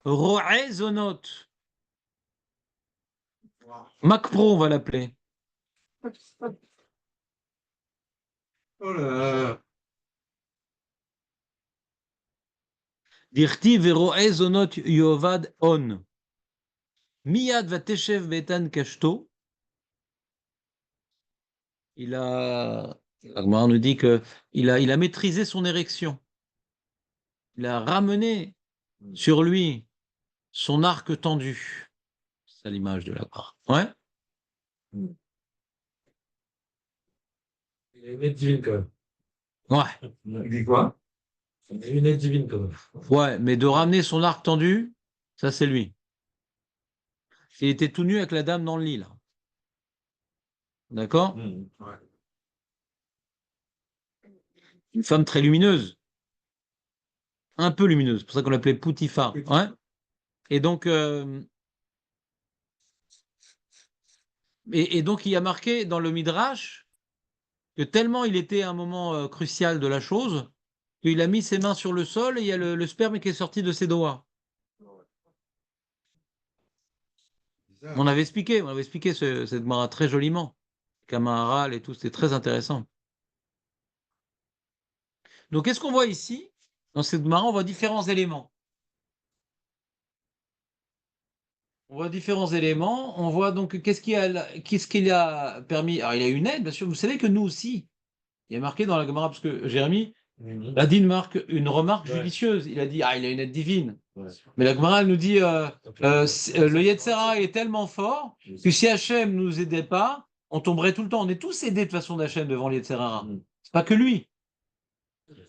Speaker 1: Ro'e zonot. Macpro, on va l'appeler.
Speaker 5: Oh là.
Speaker 1: Dirti vero'e zonot yovad on. Miyad vateshev betan kashto. La Gemara nous dit qu'il a maîtrisé son érection. Il a ramené sur lui son arc tendu. C'est l'image de la part. Ouais.
Speaker 3: Il a une aide divine quand même.
Speaker 1: Ouais.
Speaker 2: Il dit quoi?
Speaker 3: Il a une aide divine quand même.
Speaker 1: Ouais, mais de ramener son arc tendu, ça c'est lui. Il était tout nu avec la dame dans le lit, là. D'accord?
Speaker 5: Ouais.
Speaker 1: Une femme très lumineuse. Un peu lumineuse. C'est pour ça qu'on l'appelait Poutifar. Ouais. Et donc, et donc, il y a marqué dans le Midrash que tellement il était à un moment crucial de la chose, qu'il a mis ses mains sur le sol et il y a le sperme qui est sorti de ses doigts.
Speaker 5: Bizarre.
Speaker 1: On avait expliqué cette Mara très joliment. Kamaharal et tout, c'était très intéressant. Donc, qu'est-ce qu'on voit ici? Dans cette Mara, on voit différents éléments. On voit différents éléments. On voit donc qu'est-ce qu'il a permis. Alors, il a une aide, bien sûr. Vous savez que nous aussi, il y a marqué dans la Gemara, parce que Jérémie, Adine marque une remarque judicieuse. Il a dit, il a une aide divine.
Speaker 3: Ouais.
Speaker 1: Mais la Gemara, elle nous dit, le Yetzera est tellement fort que si Hachem ne nous aidait pas, on tomberait tout le temps. On est tous aidés de toute façon d'Hachem devant le Yetzera. C'est pas que lui.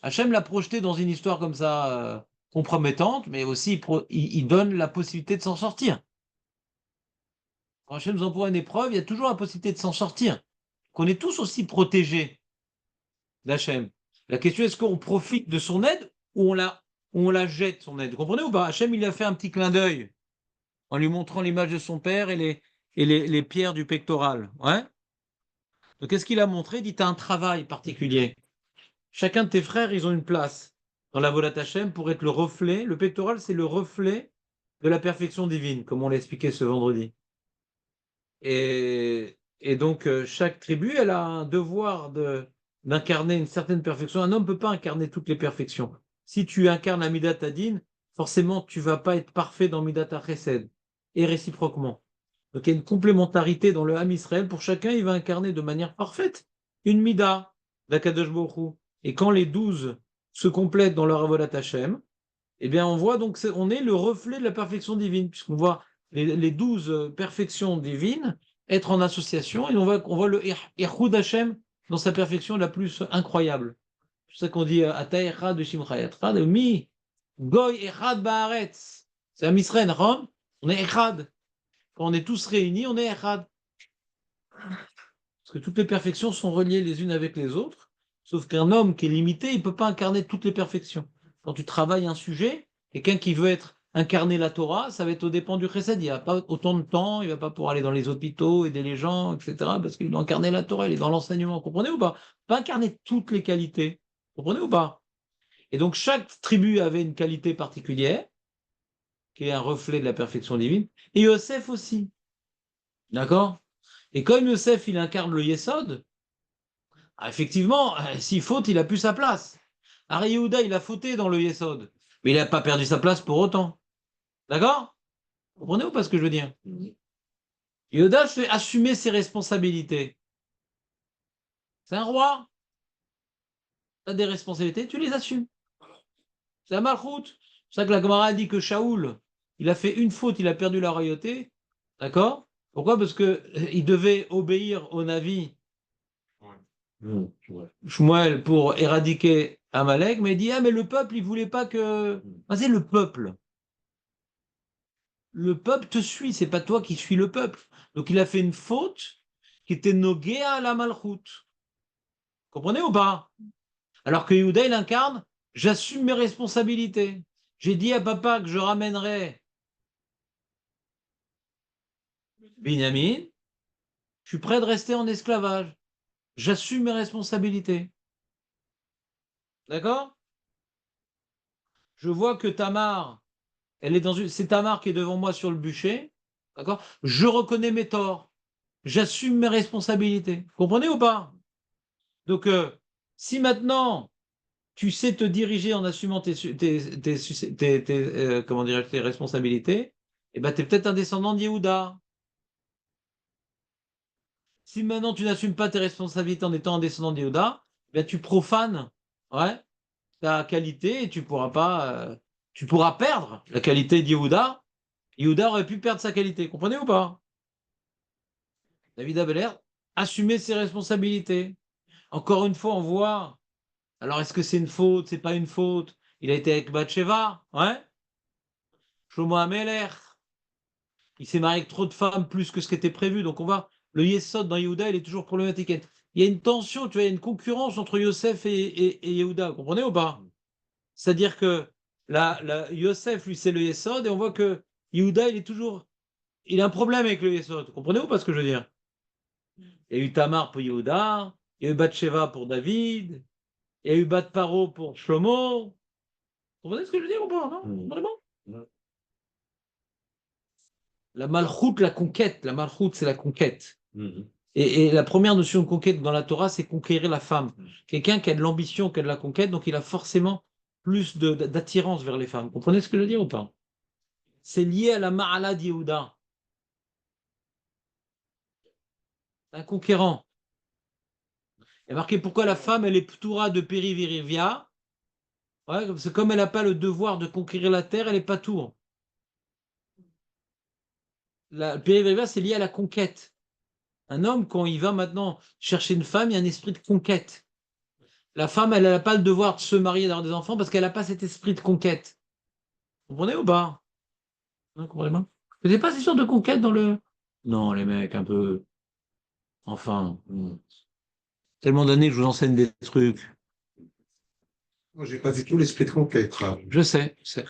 Speaker 1: Hachem l'a projeté dans une histoire comme ça, compromettante, mais aussi il donne la possibilité de s'en sortir. Quand Hachem nous envoie une épreuve, il y a toujours la possibilité de s'en sortir. Qu'on est tous aussi protégés d'Hachem. La question, est-ce qu'on profite de son aide ou on la jette, son aide? Vous comprenez ou pas? Hachem, il a fait un petit clin d'œil en lui montrant l'image de son père et les pierres du pectoral. Ouais. Donc, qu'est-ce qu'il a montré? Il dit, tu as un travail particulier. Chacun de tes frères, ils ont une place dans la Volat Hachem pour être le reflet. Le pectoral, c'est le reflet de la perfection divine, comme on l'a expliqué ce vendredi. Et donc, chaque tribu, elle a un devoir d'incarner une certaine perfection. Un homme ne peut pas incarner toutes les perfections. Si tu incarnes la Midat Adin, forcément, tu ne vas pas être parfait dans Midat Chesed, et réciproquement. Donc, il y a une complémentarité dans le Ham Israël. Pour chacun, il va incarner de manière parfaite une Mida d'Akadosh Baruch Hu. Et quand les 12 se complètent dans leur Avodat Hashem, eh bien, on voit donc, on est le reflet de la perfection divine, puisqu'on voit les 12 perfections divines être en association, et on voit le Echud Hashem dans sa perfection la plus incroyable. C'est pour ça qu'on dit Ata Echad de Shimcha Echad, Mi Goy Echad Baaretz. C'est un Israël, Rome, on est Echad. Quand on est tous réunis, on est Echad. Parce que toutes les perfections sont reliées les unes avec les autres, sauf qu'un homme qui est limité, il ne peut pas incarner toutes les perfections. Quand tu travailles un sujet, quelqu'un qui veut incarner la Torah, ça va être au dépend du chesed. Il n'a pas autant de temps, il ne va pas pouvoir aller dans les hôpitaux, aider les gens, etc. Parce qu'il doit incarner la Torah, il est dans l'enseignement. Comprenez ou pas? Pas incarner toutes les qualités. Comprenez ou pas? Et donc chaque tribu avait une qualité particulière, qui est un reflet de la perfection divine, et Yosef aussi. D'accord? Et comme Yosef, il incarne le Yesod, effectivement, s'il faute, il a plus sa place. Ari Yehuda, il a fauté dans le Yesod, mais il n'a pas perdu sa place pour autant. D'accord? Vous comprenez ou pas ce que je veux dire? Yehuda fait assumer ses responsabilités. C'est un roi. Tu as des responsabilités, tu les assumes. C'est un malchoute. C'est ça que la Gemara a dit que Shaoul, il a fait une faute, il a perdu la royauté. D'accord? Pourquoi? Parce qu'il devait obéir au Navi Shmuel pour éradiquer Amalek, mais il dit, mais le peuple, il voulait pas que... C'est le peuple. Le peuple te suit, c'est pas toi qui suis le peuple. Donc il a fait une faute qui était noguée à la malchoute. Comprenez ou pas? Alors que Yehuda, il incarne, j'assume mes responsabilités. J'ai dit à papa que je ramènerais Binyamin, je suis prêt de rester en esclavage. J'assume mes responsabilités. D'accord? Je vois que Tamar, c'est Tamar qui est devant moi sur le bûcher, d'accord? Je reconnais mes torts, j'assume mes responsabilités. Vous comprenez ou pas? Donc, si maintenant tu sais te diriger en assumant comment dirais-je, tes responsabilités, eh ben, tu es peut-être un descendant de Yehuda. Si maintenant tu n'assumes pas tes responsabilités en étant un descendant de Yehuda, eh ben, tu profanes, ouais, ta qualité et tu pourras perdre la qualité de Yehuda. Yehuda aurait pu perdre sa qualité, comprenez ou pas? David Abeler assumer ses responsabilités. Encore une fois, on voit. Alors, est-ce que c'est une faute? C'est pas une faute? Il a été avec Bathsheba, ouais? Shlomo Ameler, il s'est marié avec trop de femmes plus que ce qui était prévu. Donc, on va. Le Yesod dans Yehuda, il est toujours problématique. Il y a une tension, tu vois, il y a une concurrence entre Yosef et Yehuda. Vous comprenez ou pas? C'est-à-dire que Yosef, lui, c'est le Yesod, et on voit que Yehuda, il a un problème avec le Yesod. Vous comprenez ou pas ce que je veux dire? Il y a eu Tamar pour Yehuda, il y a eu Bathsheba pour David, il y a eu Bat Paro pour Shlomo. Vous comprenez ce que je veux dire ou pas, non? Vraiment? La malchoute, la conquête. La malchoute, c'est la conquête. Et la première notion de conquête dans la Torah, c'est conquérir la femme. Quelqu'un qui a de l'ambition, qui a de la conquête, donc il a forcément plus d'attirance vers les femmes. Vous comprenez ce que je veux dire ou pas? C'est lié à la Ma'ala d'Yehuda. Un conquérant. Il y a marqué pourquoi la femme, elle est ptoura de périvirivia. Ouais, c'est comme elle n'a pas le devoir de conquérir la terre, elle n'est pas tour. La périvirivia, c'est lié à la conquête. Un homme, quand il va maintenant chercher une femme, il y a un esprit de conquête. La femme, elle n'a pas le devoir de se marier, d'avoir des enfants, parce qu'elle n'a pas cet esprit de conquête. Vous comprenez ou pas? Non, comprenez pas? Vous n'avez pas cette sorte de conquête dans le... Non, les mecs, un peu... Enfin... Tellement d'années que je vous enseigne des trucs.
Speaker 5: Moi, j'ai pas du tout l'esprit de conquête, là.
Speaker 1: Je sais, je sais.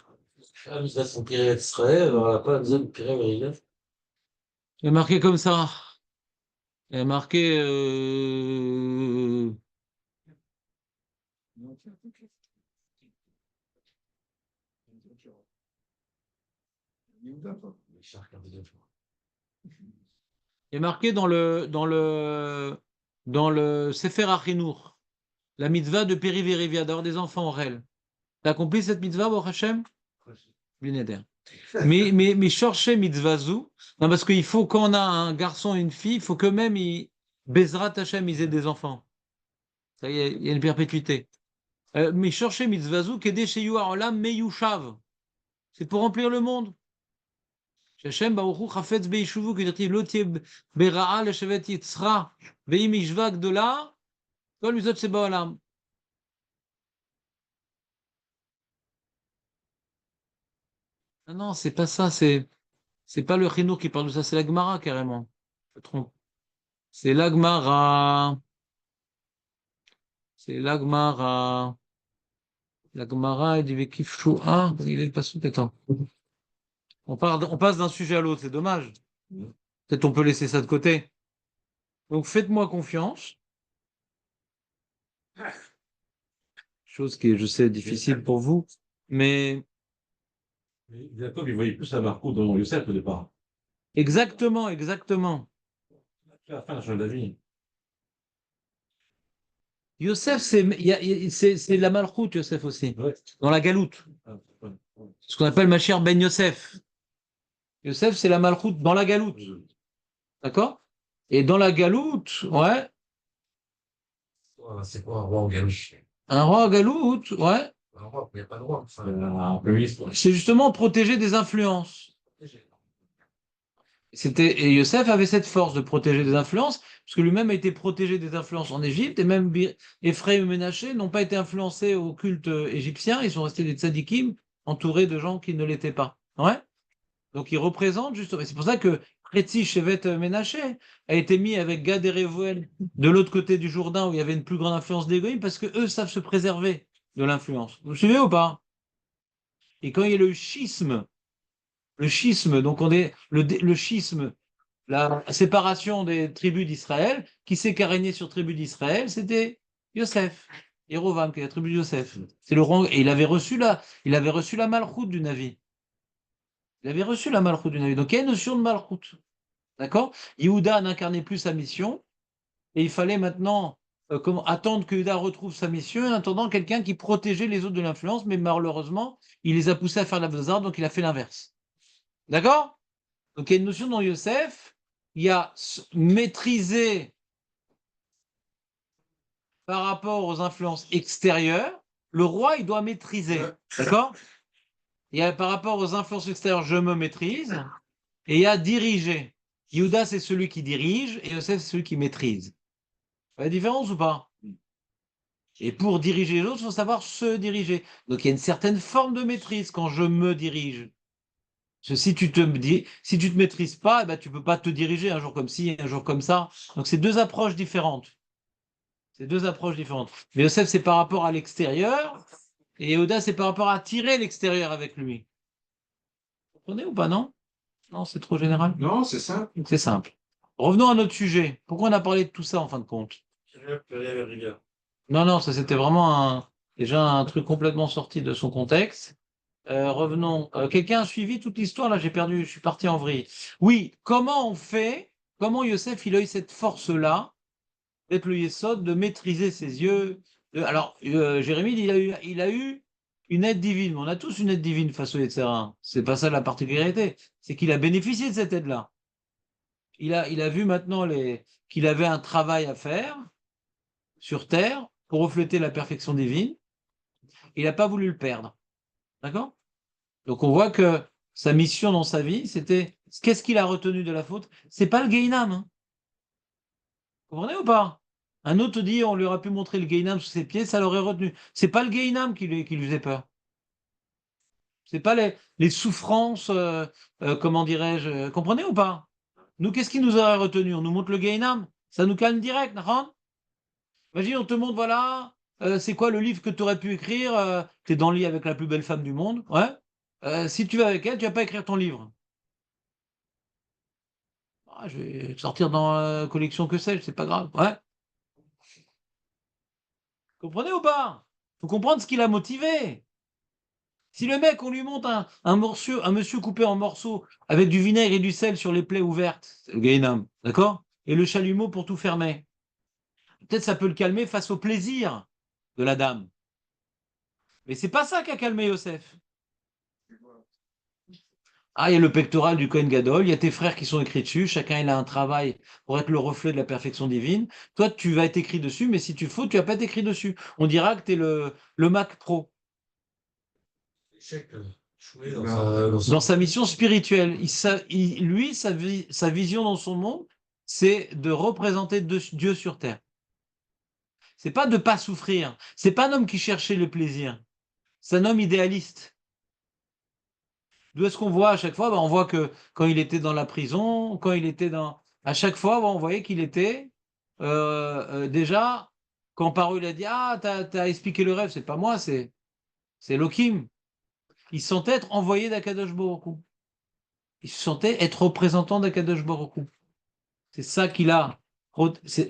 Speaker 3: Ah, mais ça, son pire extrait, on n'a pas besoin de pire extrait.
Speaker 1: Il est marqué comme ça. Il est marqué... Il est marqué dans le Sefer Achinour, la mitzvah de Périvirivia, d'avoir des enfants en réel. T'as accompli cette mitzvah, Baruch Hashem? Blineder. Mais chercher mitzvah zou, non, parce qu'il faut, quand on a un garçon et une fille, il faut qu'eux-mêmes, Bezrat Hashem, ils aient des enfants. Ça y est, il y a une perpétuité. Mais chercher mitzvah zou, kedé chez Olam meyushav. C'est pour remplir le monde. Hashem Baruch Hu chafetz beishuvu, que dit lotier bera'a leshevet yitzra, ve'im ishva gdola, kol mizot shebaolam. Non, non, c'est pas ça, c'est pas le Chinour qui parle de ça, c'est la Gemara carrément. Je me trompe. C'est la Gemara. C'est la Gemara. La Gemara, il dit Vekif Shua. Il est pas sous attends. On passe d'un sujet à l'autre, c'est dommage. Peut-être on peut laisser ça de côté. Donc faites-moi confiance. Chose qui est, je sais, difficile pour vous, mais
Speaker 6: Jacob, il voyait plus la Marco dans Youssef au départ.
Speaker 1: exactement, exactement.
Speaker 6: À la fin, la fin de la vie.
Speaker 1: Yosef, c'est la malchoute, Yosef aussi,
Speaker 6: Ouais.
Speaker 1: dans la galoute.
Speaker 6: Ah, ouais.
Speaker 1: Ce qu'on appelle Machir Ben Yosef. Yosef, c'est la malchoute dans la galoute. D'accord? Et dans la galoute, ouais,
Speaker 3: C'est quoi un roi en galoche?
Speaker 1: un roi en galoute, ouais,
Speaker 3: Un roi, il n'y a pas de roi. Enfin,
Speaker 6: Le ministre.
Speaker 1: c'est justement protéger des influences. Et Yosef avait cette force de protéger des influences, parce que lui-même a été protégé des influences en Égypte, et même Ephraim et Ménaché n'ont pas été influencés au culte égyptien, ils sont restés des tzadikim entourés de gens qui ne l'étaient pas. Ouais. Donc il représente justement, et c'est pour ça que Préti Shevet Ménaché a été mis avec Gad et Révouel de l'autre côté du Jourdain où il y avait une plus grande influence des Goïms, parce que eux savent se préserver de l'influence. Vous suivez ou pas? Et quand il y a le schisme, donc on est le schisme, la séparation des tribus d'Israël, qui s'est régné sur tribu d'Israël, c'était Yosef, Yerovam, qui est la tribu de Yosef. C'est le rang, et il avait reçu la malchoute du Navi. Il avait reçu la Malchut du Navi. Donc il y a une notion de Malchut. D'accord? Yehuda n'incarnait plus sa mission et il fallait maintenant attendre que Yehuda retrouve sa mission en attendant quelqu'un qui protégeait les autres de l'influence, mais malheureusement, il les a poussés à faire la Vazar, donc il a fait l'inverse. D'accord? Donc il y a une notion dans Yosef, il y a maîtriser par rapport aux influences extérieures, le roi, il doit maîtriser. D'accord? Il y a par rapport aux influences extérieures, je me maîtrise, et il y a diriger. Yehuda, c'est celui qui dirige, et Yosef, c'est celui qui maîtrise. Vous voyez la différence ou pas? Et pour diriger les autres, il faut savoir se diriger. Donc il y a une certaine forme de maîtrise quand je me dirige. Parce que si tu te maîtrises pas, eh ben, tu peux pas te diriger un jour comme ci, un jour comme ça. Donc c'est deux approches différentes. C'est deux approches différentes. Mais Yosef, c'est par rapport à l'extérieur, et Yehuda, c'est par rapport à tirer l'extérieur avec lui. Vous comprenez ou pas, non? Non, c'est trop général.
Speaker 5: Non, c'est ça.
Speaker 1: Donc c'est simple. Revenons à notre sujet. Pourquoi on a parlé de tout ça en fin de compte? Non, non, ça c'était vraiment déjà un truc complètement sorti de son contexte. Revenons. Quelqu'un a suivi toute l'histoire? Là, j'ai perdu, je suis parti en vrille. Oui, comment on fait? Comment Yosef il a eu cette force-là d'être le Yesod, de maîtriser ses yeux? Alors, Jérémie, il a eu une aide divine. On a tous une aide divine face au Yetzirah. C'est pas ça la particularité. C'est qu'il a bénéficié de cette aide-là. Il a vu maintenant qu'il avait un travail à faire sur terre pour refléter la perfection divine. Il n'a pas voulu le perdre. D'accord? Donc on voit que sa mission dans sa vie, c'était qu'est-ce qu'il a retenu de la faute? C'est pas le Guéinam. Hein. Vous comprenez ou pas? Un autre dit on lui aurait pu montrer le Guéinam sous ses pieds, ça l'aurait retenu. C'est pas le Guéinam qui lui faisait peur. C'est pas les souffrances, comment dirais-je, comprenez ou pas? Nous, qu'est-ce qui nous aurait retenu? On nous montre le Guéinam, ça nous calme direct, d'accord? Imagine, on te montre, voilà, c'est quoi le livre que tu aurais pu écrire? Tu es dans le lit avec la plus belle femme du monde, ouais. Si tu vas avec elle, tu vas pas écrire ton livre. Ah, je vais sortir dans la collection que sais-je, c'est pas grave, ouais. Comprenez ou pas? Faut comprendre ce qui l'a motivé. Si le mec, on lui montre un monsieur coupé en morceaux avec du vinaigre et du sel sur les plaies ouvertes, c'est le Gainam, d'accord? Et le chalumeau pour tout fermer. Peut-être ça peut le calmer face au plaisir de la dame. Mais c'est pas ça qui a calmé Yosef. Ah, il y a le pectoral du Kohen Gadol, il y a tes frères qui sont écrits dessus, chacun il a un travail pour être le reflet de la perfection divine. Toi, tu vas être écrit dessus, mais si tu fautes, tu vas pas être écrit dessus. On dira que tu es le Mac Pro. Dans sa mission spirituelle. Lui, sa vision dans son monde, c'est de représenter Dieu sur terre. C'est pas de pas souffrir. C'est pas un homme qui cherchait le plaisir. C'est un homme idéaliste. D'où est-ce qu'on voit à chaque fois? On voit que quand il était dans la prison, quand il était dans... À chaque fois, on voyait qu'il était déjà, quand Paro il a dit, ah, t'as expliqué le rêve, c'est pas moi, c'est Elohim. Il se sentait être envoyé d'Akadosh Baruch Hu. Il se sentait être représentant d'Akadosh Baruch Hu. C'est ça qu'il a.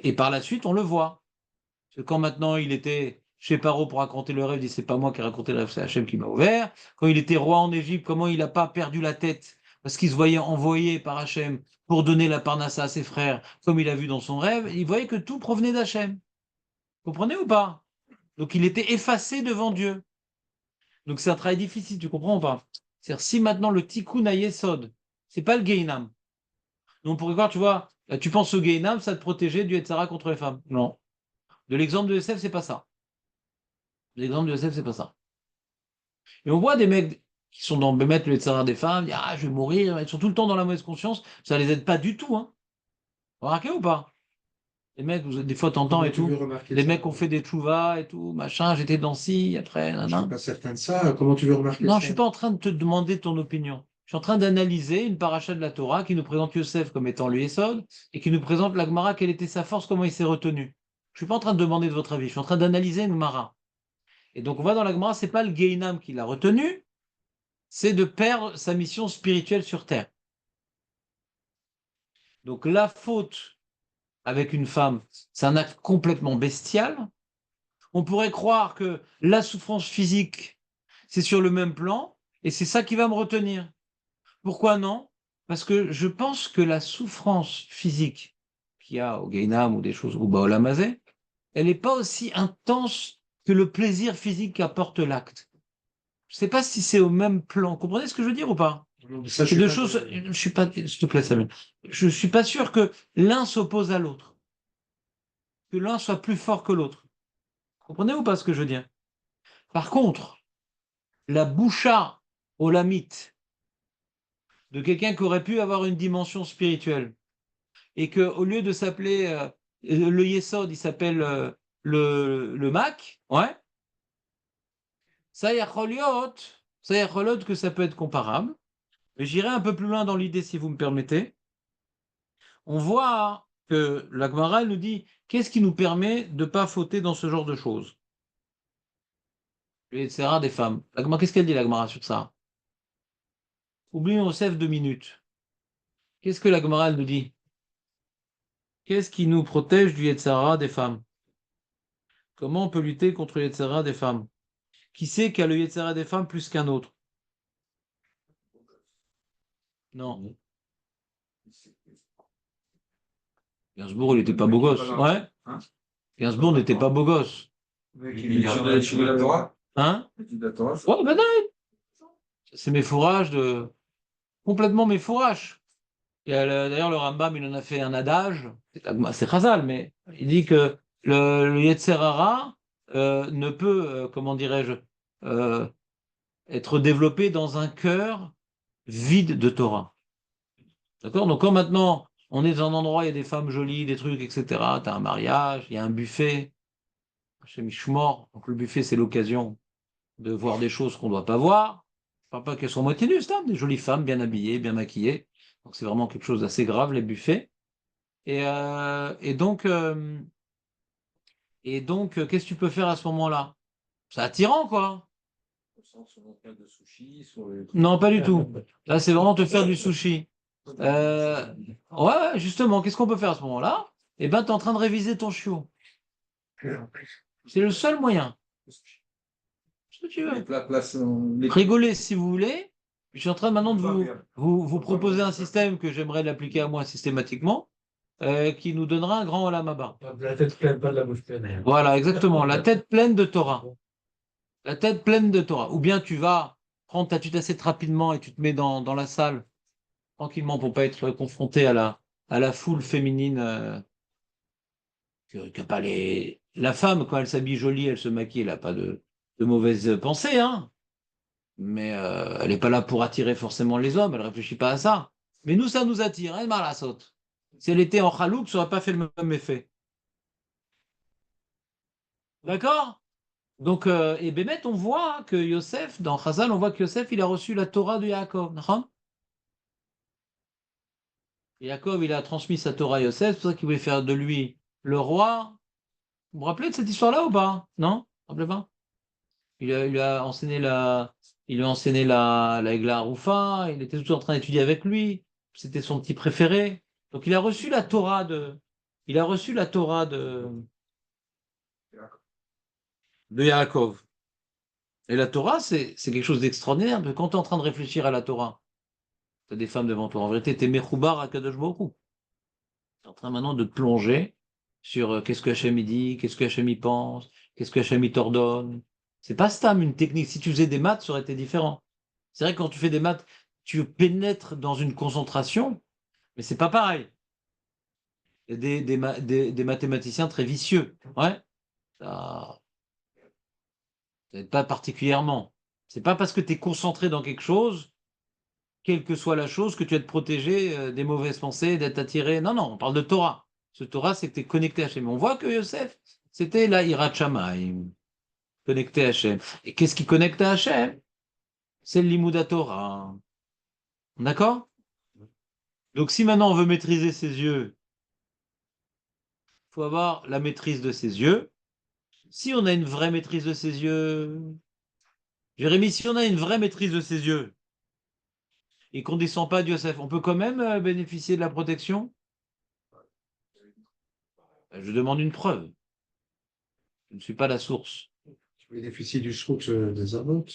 Speaker 1: Et par la suite, on le voit. Parce que quand maintenant il était chez Paro pour raconter le rêve, il dit c'est pas moi qui ai raconté le rêve, c'est Hachem qui m'a ouvert. Quand il était roi en Égypte, comment il n'a pas perdu la tête parce qu'il se voyait envoyé par Hachem pour donner la parnassa à ses frères, comme il a vu dans son rêve, il voyait que tout provenait d'Hachem. Vous comprenez ou pas? Donc il était effacé devant Dieu. Donc c'est un travail difficile, tu comprends ou pas? C'est-à-dire si maintenant le tikkun hayesod, c'est pas le Gehinam. Donc pour croire, tu vois, tu penses au Gehinam, ça te protégeait du Yetzara contre les femmes. Non. De l'exemple de Yosef, c'est pas ça. L'exemple de Yosef, c'est pas ça. Et on voit des mecs qui sont dans mettre le Yetzara des femmes, dire ah je vais mourir, ils sont tout le temps dans la mauvaise conscience, ça les aide pas du tout. Hein. Vous remarquez ou pas? Les mecs, des fois t'entends et tout. Les mecs ont fait des tchouvas et tout, machin, j'étais dans ci, après.
Speaker 5: Je ne suis pas certain de ça. Comment tu veux remarquer
Speaker 1: Non,
Speaker 5: ça?
Speaker 1: je suis pas en train de te demander ton opinion. Je suis en train d'analyser une paracha de la Torah qui nous présente Yosef comme étant le Yesod et qui nous présente la Gemara, quelle était sa force, comment il s'est retenu. Je suis pas en train de demander de votre avis, je suis en train d'analyser une Mara. Et donc on voit dans la Gemara, c'est pas le Gehinam qui l'a retenu, c'est de perdre sa mission spirituelle sur terre. Donc la faute avec une femme, c'est un acte complètement bestial. On pourrait croire que la souffrance physique, c'est sur le même plan, et c'est ça qui va me retenir. Pourquoi non? Parce que je pense que la souffrance physique qu'il y a au Guéinam ou des choses, ou Baolam Hazé, elle n'est pas aussi intense que le plaisir physique qu'apporte l'acte. Je ne sais pas si c'est au même plan. Vous comprenez ce que je veux dire ou pas?
Speaker 5: Ça,
Speaker 1: C'est deux choses. Je suis pas, s'il te plaît, Samuel. Je suis pas sûr que l'un s'oppose à l'autre, que l'un soit plus fort que l'autre. Vous comprenez ou pas ce que je veux dire? Par contre, la boucha olamite de quelqu'un qui aurait pu avoir une dimension spirituelle et que au lieu de s'appeler le Yesod, il s'appelle le Mac, ouais. Ça y a que ça peut être comparable. Mais j'irai un peu plus loin dans l'idée, si vous me permettez. On voit que la Gemara nous dit qu'est-ce qui nous permet de ne pas fauter dans ce genre de choses? Le Yetzirah des femmes. Qu'est-ce qu'elle dit, la Gemara, sur ça? Oublions Yosef 2 minutes. Qu'est-ce que la Gemara nous dit? Qu'est-ce qui nous protège du Yetzirah des femmes? Comment on peut lutter contre le Yetzirah des femmes? Qui sait qu'il y a le Yetzirah des femmes plus qu'un autre? Non. Gainsbourg, il n'était pas beau gosse. Ouais.
Speaker 2: Hein?
Speaker 1: Gainsbourg n'était pas beau gosse.
Speaker 2: Tu veux la Torah?
Speaker 1: Hein?
Speaker 2: Tu veux la Torah?
Speaker 1: Ouais, ben non. C'est mes fourrages de. Complètement mes fourrages. D'ailleurs, le Rambam, il en a fait un adage. C'est Chazal, mais il dit que le Yetzer Hara ne peut, comment dirais-je, euh, être développé dans un cœur vide de Torah. D'accord? Donc, quand maintenant on est dans un endroit, il y a des femmes jolies, des trucs, etc., tu as un mariage, il y a un buffet, chez Mishmor, donc le buffet, c'est l'occasion de voir des choses qu'on ne doit pas voir. Je ne parle pas qu'elles sont moitié nues, c'est des jolies femmes, bien habillées, bien maquillées. Donc, c'est vraiment quelque chose d'assez grave, les buffets. Et donc, qu'est-ce que tu peux faire à ce moment-là? C'est attirant, quoi. Non, pas du tout. Là, c'est vraiment te faire du sushi. Ouais, justement, qu'est-ce qu'on peut faire à ce moment-là? Eh bien, tu es en train de réviser ton chiot. C'est le seul moyen. Ce que tu veux. Rigoler si vous voulez. Je suis en train maintenant de vous proposer un système que j'aimerais l'appliquer à moi systématiquement, qui nous donnera un grand olam haba.
Speaker 3: La tête pleine, pas de la bouche pleine.
Speaker 1: Voilà, exactement. La tête pleine de Torah. La tête pleine de Torah. Ou bien tu vas prendre ta tutacette rapidement et tu te mets dans la salle tranquillement pour pas être confronté à la foule féminine que pas les. La femme, quand elle s'habille jolie, elle se maquille, elle n'a pas de mauvaises pensées, hein. Mais elle n'est pas là pour attirer forcément les hommes, elle ne réfléchit pas à ça. Mais nous, ça nous attire, elle la saute. Si elle était en chalouk, ça n'aurait pas fait le même effet. D'accord? Donc, et Bémet, on voit que Yosef, dans Chazal, on voit que Yosef, il a reçu la Torah de Yaakov. Yaakov, il a transmis sa Torah à Yosef, c'est pour ça qu'il voulait faire de lui le roi. Vous vous rappelez de cette histoire-là ou pas? Non? Vous vous rappelez pas? Il lui a enseigné la Egla Aroufa, il était tout en train d'étudier avec lui, c'était son petit préféré. Donc il a reçu la Torah de Yaakov. Et la Torah, c'est quelque chose d'extraordinaire, parce que quand tu es en train de réfléchir à la Torah, tu as des femmes devant toi. En vérité, tu es Mechoubar à Kadosh Baruch Hu. Tu es en train maintenant de te plonger sur qu'est-ce que Hachem il dit, qu'est-ce que Hachem il pense, qu'est-ce que Hachem il t'ordonne. C'est pas Stam, une technique. Si tu faisais des maths, ça aurait été différent. C'est vrai que quand tu fais des maths, tu pénètres dans une concentration, mais c'est pas pareil. Il y a des mathématiciens très vicieux. Ouais. Ça n'aide pas particulièrement. C'est pas parce que tu es concentré dans quelque chose, quelle que soit la chose, que tu vas te protéger des mauvaises pensées, d'être attiré. Non, non, on parle de Torah. Ce Torah, c'est que tu es connecté à Hachem. On voit que Yosef, c'était la Hirat Shamayim, connecté à Hachem. Et qu'est-ce qui connecte à Hachem? C'est le Limouda Torah. D'accord? Donc si maintenant on veut maîtriser ses yeux, il faut avoir la maîtrise de ses yeux. Si on a une vraie maîtrise de ses yeux, Jérémie, si on a une vraie maîtrise de ses yeux et qu'on ne descend pas de Yosef, on peut quand même bénéficier de la protection? Je demande une preuve. Je ne suis pas la source.
Speaker 5: Tu bénéficies du srout des avots.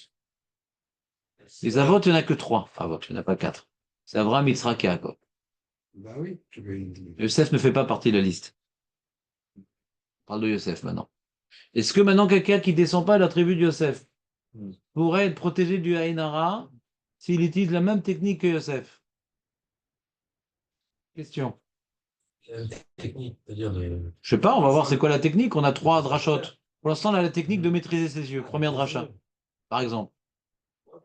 Speaker 1: Les avots, il n'y en a que 3. Avots, il n'y en a pas 4. C'est Avraham, Yitzhak et Yaakov.
Speaker 5: Bah oui,
Speaker 1: Yosef ne fait pas partie de la liste. On parle de Yosef maintenant. Est-ce que maintenant quelqu'un qui ne descend pas de la tribu de Yosef pourrait être protégé du Aïn Hara s'il utilise la même technique que Yosef? Question.
Speaker 3: Technique, c'est-à-dire de.
Speaker 1: Je sais pas, on va voir c'est quoi la technique. On a 3 drachot. Pour l'instant, on a la technique de maîtriser ses yeux. Première dracha, par exemple.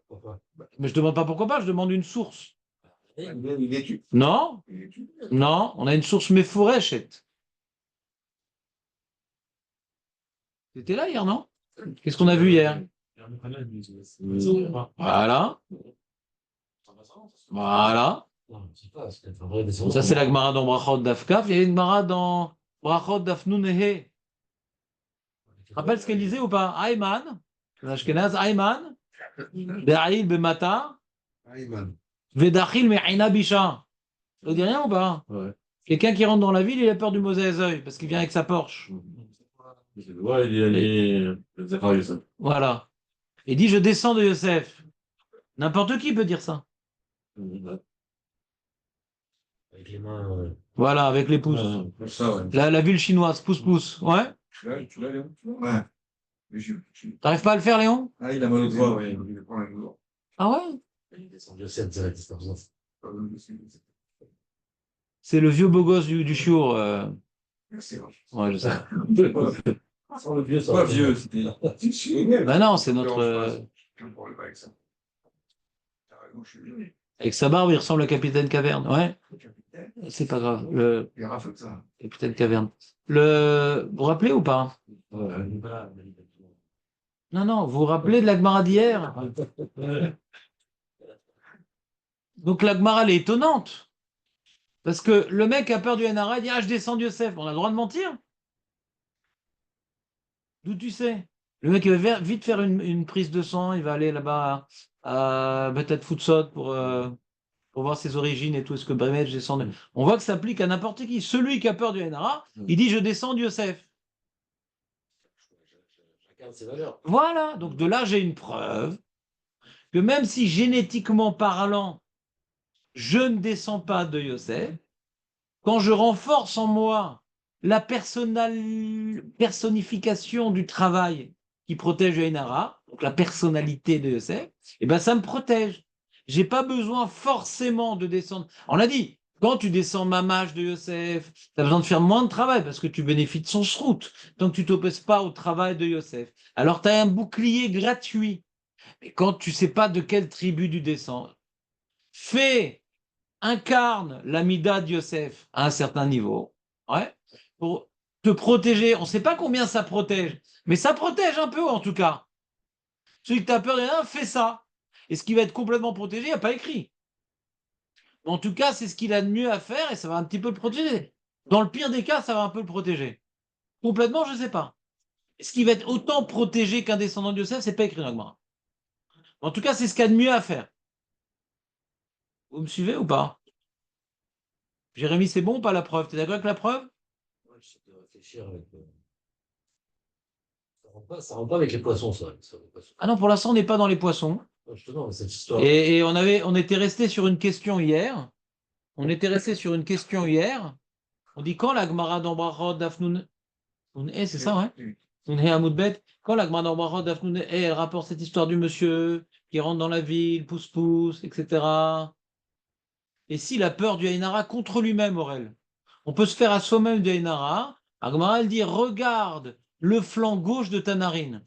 Speaker 3: Pourquoi pas?
Speaker 1: Mais je demande pas pourquoi pas, je demande une source.
Speaker 2: Il étudie.
Speaker 1: Non,
Speaker 2: Il étudie.
Speaker 1: non, on a une source méfourechet. C'était là hier, non? Qu'est-ce qu'on a vu hier? Voilà, voilà.
Speaker 3: Non, je sais pas, c'est un vrai descendant.
Speaker 1: Ça, c'est la Gemara dans Brachot d'Afkaf. Il y a une Gemara dans Brachot d'Afnunehe. Rappelle ce qu'elle disait ou pas? Ayman, l'Ashkenaz, Ayman, Be'aïl Bemata,
Speaker 5: Ayman.
Speaker 1: Vedachil Me'ina Bisha. Ça vous dit rien ou pas?
Speaker 6: Ouais.
Speaker 1: Quelqu'un qui rentre dans la ville, il a peur du Mosaï parce qu'il vient avec sa Porsche.
Speaker 6: Ouais, il y a les Zachar Yosef.
Speaker 1: Voilà. Il dit, je descends de Yosef. N'importe qui peut dire ça.
Speaker 3: Avec les mains.
Speaker 1: Voilà, avec les pouces.
Speaker 2: Comme ça, ouais.
Speaker 1: La ville chinoise, pouce-pouce. Ouais.
Speaker 2: Tu l'as, Léon? Ouais. Mais
Speaker 1: T'arrives pas à le faire, Léon?
Speaker 2: Ah, il a mal au doigt, ouais. Il prend un doigt.
Speaker 1: Ah ouais?
Speaker 3: Il descend de 7 direct, c'est pas besoin.
Speaker 1: C'est le vieux beau gosse du chiour.
Speaker 2: Merci.
Speaker 1: Ouais, je sais.
Speaker 3: Sans le vieux, ça.
Speaker 2: Pas vieux, c'était.
Speaker 1: Ben non, c'est notre.
Speaker 2: J'ai un problème avec ça. T'as raison, je suis vieux.
Speaker 1: Avec sa barbe, il ressemble à Capitaine Caverne. Ouais,
Speaker 2: Le capitaine,
Speaker 1: c'est pas grave. Le
Speaker 2: il rafle ça.
Speaker 1: Capitaine Caverne. Vous vous rappelez ou pas? Non, non, vous vous rappelez de la Gemara d'hier? Donc la Gemara, elle est étonnante. Parce que le mec a peur du NRA, il dit, ah, je descends de Yosef. On a le droit de mentir? D'où tu sais? Le mec, il va vite faire une prise de sang, il va aller là-bas à Betat Futsot pour voir ses origines et tout. Est-ce que Bremet descend On voit que ça s'applique à n'importe qui. Celui qui a peur du NRA, il dit, je descends de Yosef.
Speaker 3: Chacun de ses valeurs.
Speaker 1: Voilà, donc de là, j'ai une preuve que même si génétiquement parlant, je ne descends pas de Yosef, quand je renforce en moi la personnification du travail qui protège Ainara, donc la personnalité de Yosef, eh ben ça me protège. J'ai pas besoin forcément de descendre. On l'a dit, quand tu descends Mamash de Yosef, tu as besoin de faire moins de travail parce que tu bénéficies de son shrout, donc tu ne t'opposes pas au travail de Yosef. Alors tu as un bouclier gratuit. Mais quand tu sais pas de quelle tribu tu descends, incarne l'amida de Yosef à un certain niveau, ouais, pour te protéger. On ne sait pas combien ça protège, mais ça protège un peu en tout cas. Celui que tu as peur de rien, fais ça. Et ce qui va être complètement protégé, il n'y a pas écrit. Mais en tout cas, c'est ce qu'il a de mieux à faire et ça va un petit peu le protéger. Dans le pire des cas, ça va un peu le protéger. Complètement, je ne sais pas. Ce qui va être autant protégé qu'un descendant de Yosef, c'est pas écrit dans le Gemara. En tout cas, c'est ce qu'il y a de mieux à faire. Vous me suivez ou pas? Jérémy, c'est bon ou pas la preuve? Tu es d'accord avec la preuve?
Speaker 3: Ouais, j'essaie de réfléchir avec. Ça rentre pas avec les poissons, ça. Les poissons.
Speaker 1: Ah non, pour l'instant, on n'est pas dans les poissons.
Speaker 3: Non, justement, cette histoire.
Speaker 1: Et on était resté sur une question hier. On était resté sur une question hier. On dit quand la Gemara d'Ambrachot d'Afnoun. C'est ça, ouais? Nun Hamoudbet. Quand la Gemara d'Ambrachot d'Afnoun, elle rapporte cette histoire du monsieur qui rentre dans la ville, pousse-pousse, etc. Et s'il a peur du Ainara contre lui-même, Aurel, on peut se faire à soi-même du Ainara. Agmara, elle dit regarde le flanc gauche de ta narine.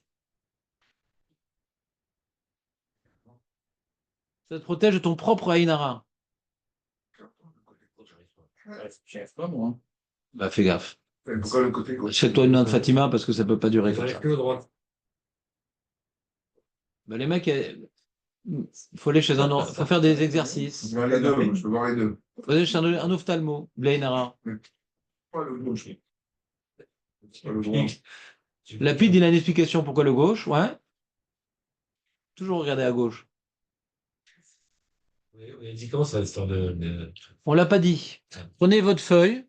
Speaker 1: Ça te protège de ton propre Ainara.
Speaker 2: Je sais pas, moi.
Speaker 1: Bah, fais gaffe.
Speaker 2: Pourquoi le côté gauche?
Speaker 1: Achète-toi une main de Fatima parce que ça peut pas durer comme ça.
Speaker 3: J'arrive que de droite.
Speaker 1: Bah, les mecs, il faut aller chez un. Faut faire des exercices.
Speaker 2: Je veux voir les deux. Je veux voir les deux.
Speaker 1: Faut aller chez un ophtalmo, Blainara.
Speaker 2: Pas le gauche. Pas le droit.
Speaker 1: Lapide, il a une explication pourquoi le gauche, ouais. Toujours regarder à gauche.
Speaker 3: Oui, dit comment ça, l'histoire de.
Speaker 1: On l'a pas dit. Prenez votre feuille.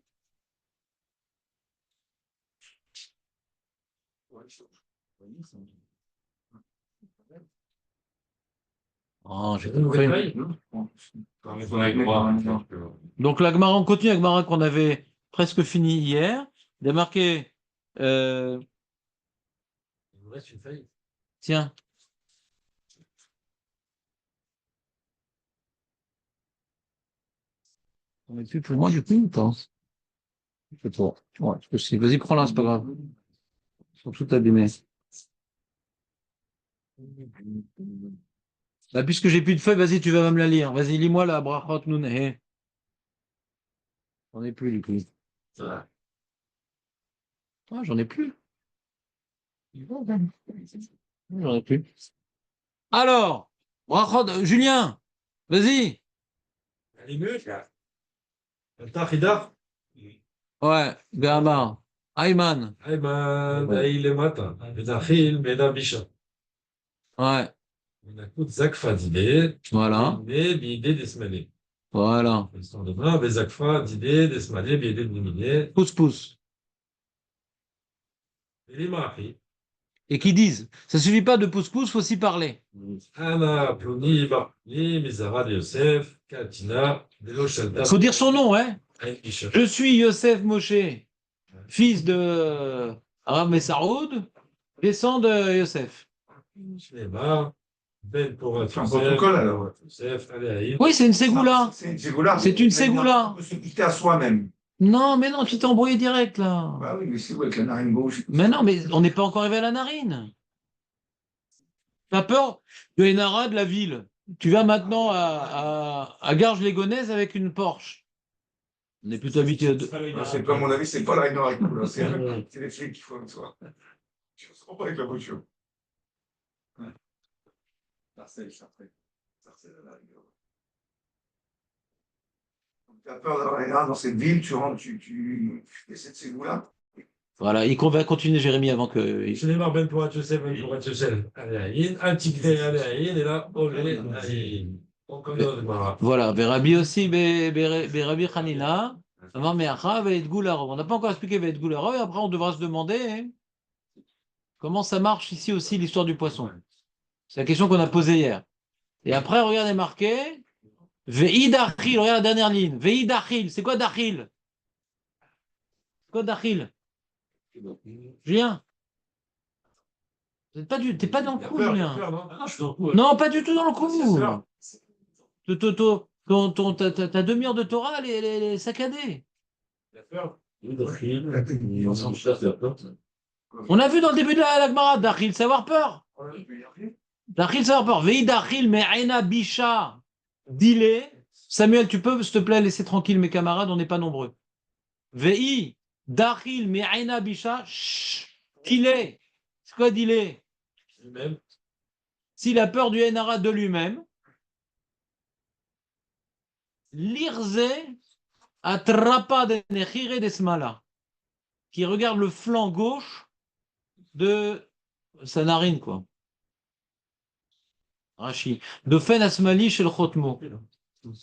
Speaker 1: Oh, j'ai
Speaker 3: Une nouvelle
Speaker 1: compris.
Speaker 3: feuille.
Speaker 1: Donc, la Gemara, on continue la Gemara qu'on avait presque fini hier. Il y a marqué,
Speaker 3: Il nous reste une feuille.
Speaker 1: tiens, on est plus pour moi du coup, ou pas? Je sais pas. Ouais, c'est possible. Vas-y, prends-la, c'est pas grave. Ils sont tout abîmés. Là, puisque j'ai plus de feuilles, vas-y, tu vas me la lire. Vas-y, lis-moi la Brachot Nun. J'en ai plus, du coup. Ah, j'en ai plus. J'en ai plus. Alors, Brachot, Julien, vas-y.
Speaker 3: Elle est mieux, là. Tahidar.
Speaker 1: Ouais, Gama. Ayman.
Speaker 3: Ayman, Aïe Mata. Bedachil, Beda Bisha.
Speaker 1: Ouais,
Speaker 3: On a coup Zakfa d'idée.
Speaker 1: voilà.
Speaker 3: Bidé d'Esmalé.
Speaker 1: Voilà.
Speaker 3: Histoire de bras, Zakfa d'idée d'Esmalé, Bidé d'Emilé.
Speaker 1: Pouce, pouce.
Speaker 3: Et les Mahi.
Speaker 1: Et qui disent, ça suffit pas de pouce, pouce, faut aussi parler.
Speaker 3: Anna, Ploni, Barni, Mizara de Yosef, Katina, Delo Shalta.
Speaker 1: Faut dire son nom, hein.
Speaker 3: Aïe Bisha.
Speaker 1: Je suis Yosef Moshe, fils de Aram et Saoud, descend de Yosef.
Speaker 3: Shneimar, Ben Porat
Speaker 2: C'est un protocole, alors.
Speaker 3: Yosef, Aléaïd.
Speaker 1: Oui, c'est une ségoula.
Speaker 2: C'est une ségoula.
Speaker 1: C'est une ségoula.
Speaker 2: On peut se quitter à soi-même.
Speaker 1: Non, mais non, tu t'es embrouillé direct, là.
Speaker 2: Bah oui, mais c'est où avec la narine gauche?
Speaker 1: Mais non, mais on n'est pas encore arrivé à la narine. T'as peur de Enara de la ville. Tu vas maintenant à Garges-les-Gonaises avec une Porsche. On est plutôt habitué
Speaker 2: Non, c'est pas, à mon avis, c'est pas la narine gauche. C'est les flics qu'il faut avec toi. Tu ne se rends pas avec la voiture. Ouais. Sarcelles, Sarcelles. Sarcelles à la rigueur. Tu as peur d'avoir les narines dans cette ville, tu rentres, tu fais cette ségoula.
Speaker 1: Voilà, il va continuer Jérémy avant que.
Speaker 3: Shneimar, Ben Porat Yosef, Ben Porat Yosef, Aléaïd, Antikré, Aléaïd, et là, Olé, Aïd. On connaît le Mara.
Speaker 1: Voilà, Bérabi aussi, Bérabi Hanina, Amar Meacha, Ve'et Goularov. On n'a pas encore expliqué Ve'et Goularov, et après on devra se demander hein, comment ça marche ici aussi l'histoire du poisson. C'est la question qu'on a posée hier. Et après, regardez marqué, Ve'i Dachil, regarde la dernière ligne. Ve'i Dachil, c'est quoi Dachil? C'est quoi Dachil? Julien? T'es pas dans le coup, Julien.
Speaker 3: Non, je suis dans le coup.
Speaker 1: Non, pas du tout dans le coup. Ta demi-heure de Torah, elle est saccadée. On a vu dans le début de la Gemara, Dachil, savoir peur. Dachil, savoir peur. Vei Dachil, Me'aina Bisha. Dis-les. Samuel, tu peux, s'il te plaît, laisser tranquille mes camarades, on n'est pas nombreux. Vei Dachil, Me'aina Bisha. Chut. Dis-les. C'est quoi dis-les?
Speaker 3: Lui-même.
Speaker 1: S'il a peur du Enara de lui-même, l'Irze Atrapa de Nechire d'Esmala, qui regarde le flanc gauche de sa narine, quoi. Rachi. De Fen Asmali chez le Chotmo. Vous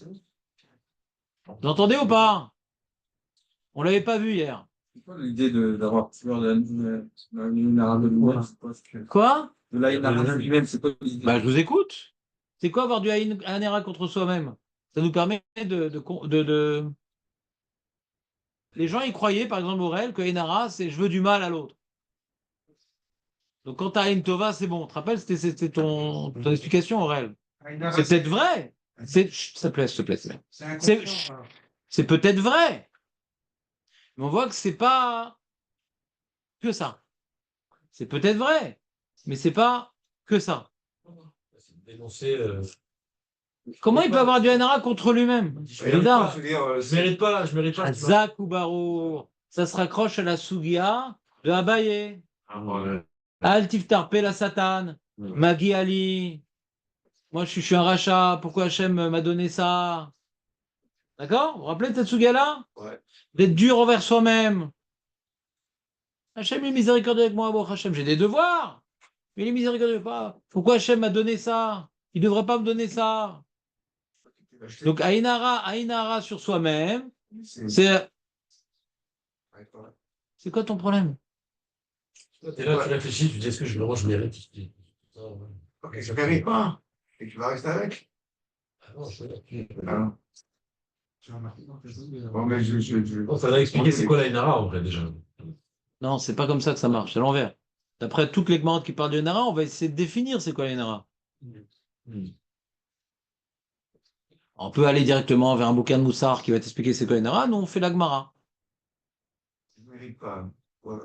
Speaker 1: entendez ou pas? On l'avait pas vu hier.
Speaker 2: C'est quoi l'idée d'avoir peur de la narine de lui-même?
Speaker 1: Quoi?
Speaker 2: De la narine de lui-même, c'est quoi l'idée?
Speaker 1: Bah, je vous écoute. C'est quoi avoir du Hanera contre soi-même? Ça nous permet de... Les gens y croyaient, par exemple, au réel, que Enara, c'est je veux du mal à l'autre. Donc quand tu as une Tova, c'est bon. Tu te rappelles, c'était ton explication au réel. C'est peut-être vrai. S'il te plaît, s'il te plaît. C'est peut-être vrai. Mais on voit que c'est pas que ça. C'est peut-être vrai, mais c'est pas que ça.
Speaker 3: Dénoncer.
Speaker 1: Comment il peut avoir du Hanara contre lui-même?
Speaker 3: Je mérite pas, je mérite pas.
Speaker 1: Zak ou Baro, ça se raccroche à la Sugia de Abaye. Al Tiftar la Satan, Magi Ali. Moi, je suis un rachat. Pourquoi Hachem m'a donné ça? D'accord? Vous vous rappelez de cette Sugia-là?
Speaker 2: Ouais.
Speaker 1: D'être dur envers soi-même. Hachem est miséricordieux avec moi, bon, Hachem, j'ai des devoirs. Mais il est miséricordieux pas. Pourquoi Hachem m'a donné ça? Il ne devrait pas me donner ça. Donc, Ainara sur soi-même, c'est quoi ton problème?
Speaker 3: Et là, tu réfléchis, tu dis est-ce que je mérite?
Speaker 2: Ok, je ne mérite pas. Et tu vas rester avec.
Speaker 3: Ah non,
Speaker 2: Ah. Bon, mais
Speaker 3: non, ça va expliquer c'est quoi la Inara en vrai déjà.
Speaker 1: Non, c'est pas comme ça que ça marche, c'est à l'envers. D'après toutes les commandes qui parlent du Nara, on va essayer de définir c'est quoi les Nara.
Speaker 3: Hmm.
Speaker 1: On peut aller directement vers un bouquin de Moussard qui va t'expliquer c'est quoi les Nara. Nous, on fait la Gemara.
Speaker 2: je ne mérite pas. Ouais.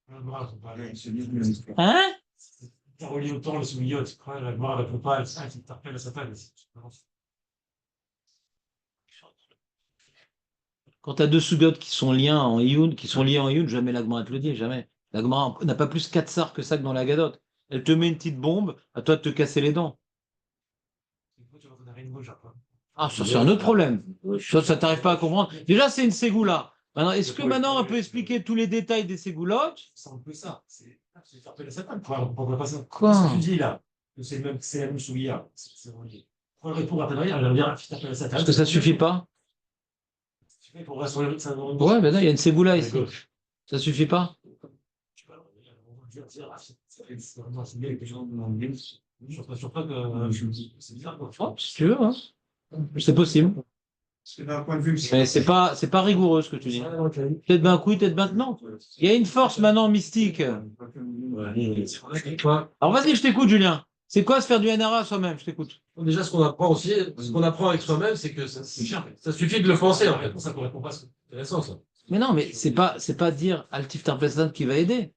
Speaker 3: Ouais,
Speaker 1: Hein?
Speaker 6: T'as relié autant le souillot, tu crois, la gloire répond pas, elle t'interpelle à sa table.
Speaker 1: Quand tu as deux sugotes qui sont liés en Iyun, jamais la Gemara te le dit, jamais. La Gemara n'a pas plus 4 sars que ça que dans la Gadot. Elle te met une petite bombe, à toi de te casser les dents. Ah, ça, c'est un autre problème. Ça t'arrive pas à comprendre. Déjà, c'est une ségoula. Maintenant, est-ce que maintenant on peut expliquer tous les détails des ségoulottes?
Speaker 6: C'est un peu ça. C'est t'interpelle à sa table. Pourquoi pas ça?
Speaker 1: Quoi?
Speaker 6: Ce que tu dis là, que c'est la même souillard. C'est relié. Pourquoi répondre à ta derrière, elle va dire, t'interpelle à sa table.
Speaker 1: Parce que ça suffit pas.
Speaker 6: Tu fais pour rester sur ça.
Speaker 1: Ouais, ben non, il y a une ségoula ici. Ça suffit pas.
Speaker 6: Je suis pas sûr pas que c'est bizarre quoi.
Speaker 1: Oh, si tu veux, hein. C'est possible.
Speaker 2: Parce que d'un point de vue
Speaker 1: Mais c'est pas rigoureux ce que tu dis. Peut-être ben oui, peut-être maintenant. Il y a une force maintenant mystique. Alors vas-y, je t'écoute, Julien. C'est quoi se faire du NRA à soi-même? Je t'écoute.
Speaker 3: Déjà, ce qu'on apprend aussi, ce qu'on apprend avec soi-même, c'est que ça suffit de le penser en fait.
Speaker 6: Ça correspond pas à ce que
Speaker 3: C'est intéressant ça.
Speaker 1: Mais non, mais c'est pas dire Altif Tarpestan qui va aider.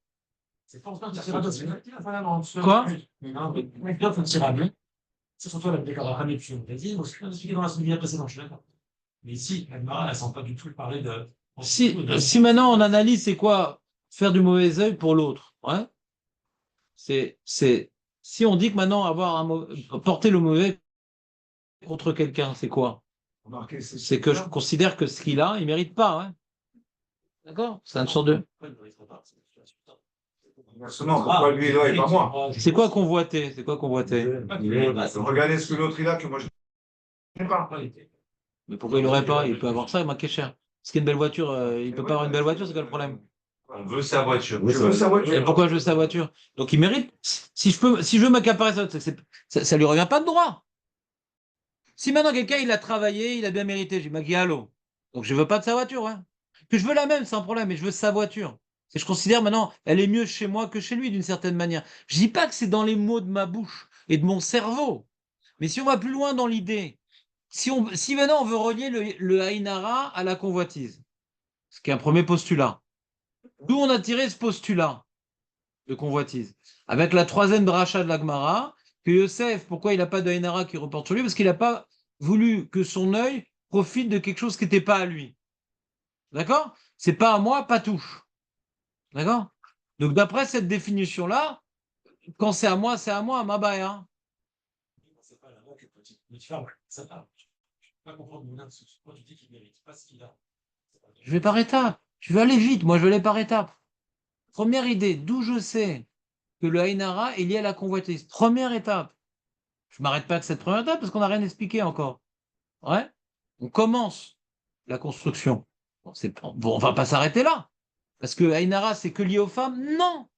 Speaker 6: c'est pas en train de dire ça.
Speaker 1: Quoi?
Speaker 6: Non, mais bien, faut tirer à bien. C'est surtout la déclaration Hamid qui on l'a dit, donc je expliqué dans la semaine précédente, je suis d'accord. Mais ici, Admara, elle sent pas du tout parler de.
Speaker 1: Si maintenant on analyse, c'est quoi faire du mauvais œil pour l'autre, ouais? Si on dit que maintenant porter le mauvais contre quelqu'un, c'est quoi?
Speaker 2: remarqué,
Speaker 1: C'est que je considère que ce qu'il a, il mérite pas, ouais. D'accord? C'est une sorte de.
Speaker 2: Inversement, pourquoi lui est là et pas moi?
Speaker 1: C'est quoi convoiter? C'est quoi convoiter?
Speaker 2: Regardez ce que l'autre il a que moi je n'ai pas.
Speaker 1: Mais pourquoi il n'aurait pas? Il peut avoir ça, il m'a cher. Parce qu'il y a une belle voiture, il peut pas avoir une belle voiture, c'est quoi le problème?
Speaker 3: On veut sa voiture.
Speaker 2: Je veux sa
Speaker 1: Et
Speaker 2: voiture.
Speaker 1: pourquoi je veux sa voiture? Donc il mérite. Si je veux m'accaparer ça lui revient pas de droit. Si maintenant quelqu'un il a travaillé, il a bien mérité, j'ai Maghialo. Donc je veux pas de sa voiture, ouais. Que je veux la même, sans problème, mais je veux sa voiture. Et je considère maintenant, elle est mieux chez moi que chez lui d'une certaine manière. Je dis pas que c'est dans les mots de ma bouche et de mon cerveau. Mais si on va plus loin dans l'idée, si maintenant on veut relier le Haïnara à la convoitise, ce qui est un premier postulat, d'où on a tiré ce postulat de convoitise, avec la troisième dracha de l'Agmara, que Yosef, pourquoi il n'a pas de Haïnara qui reporte sur lui? Parce qu'il n'a pas voulu que son œil profite de quelque chose qui n'était pas à lui. D'accord? C'est pas à moi, pas touche. D'accord? Donc d'après cette définition-là, quand c'est à moi, ma baille. Hein.
Speaker 6: C'est pas la voix que petit. Mais tu fermes, ça parle. Je peux pas comprendre mon âme. Pourquoi tu dis qu'il mérite pas ce qu'il a?
Speaker 1: Je vais par étapes. Je vais aller vite, moi je vais aller par étapes. Première idée, d'où je sais que le Haïnara est lié à la convoitise. Première étape. Je ne m'arrête pas que cette première étape parce qu'on n'a rien expliqué encore. Ouais? On commence la construction. Bon, on va pas s'arrêter là. Parce que Haïnara, c'est que lié aux femmes? Non.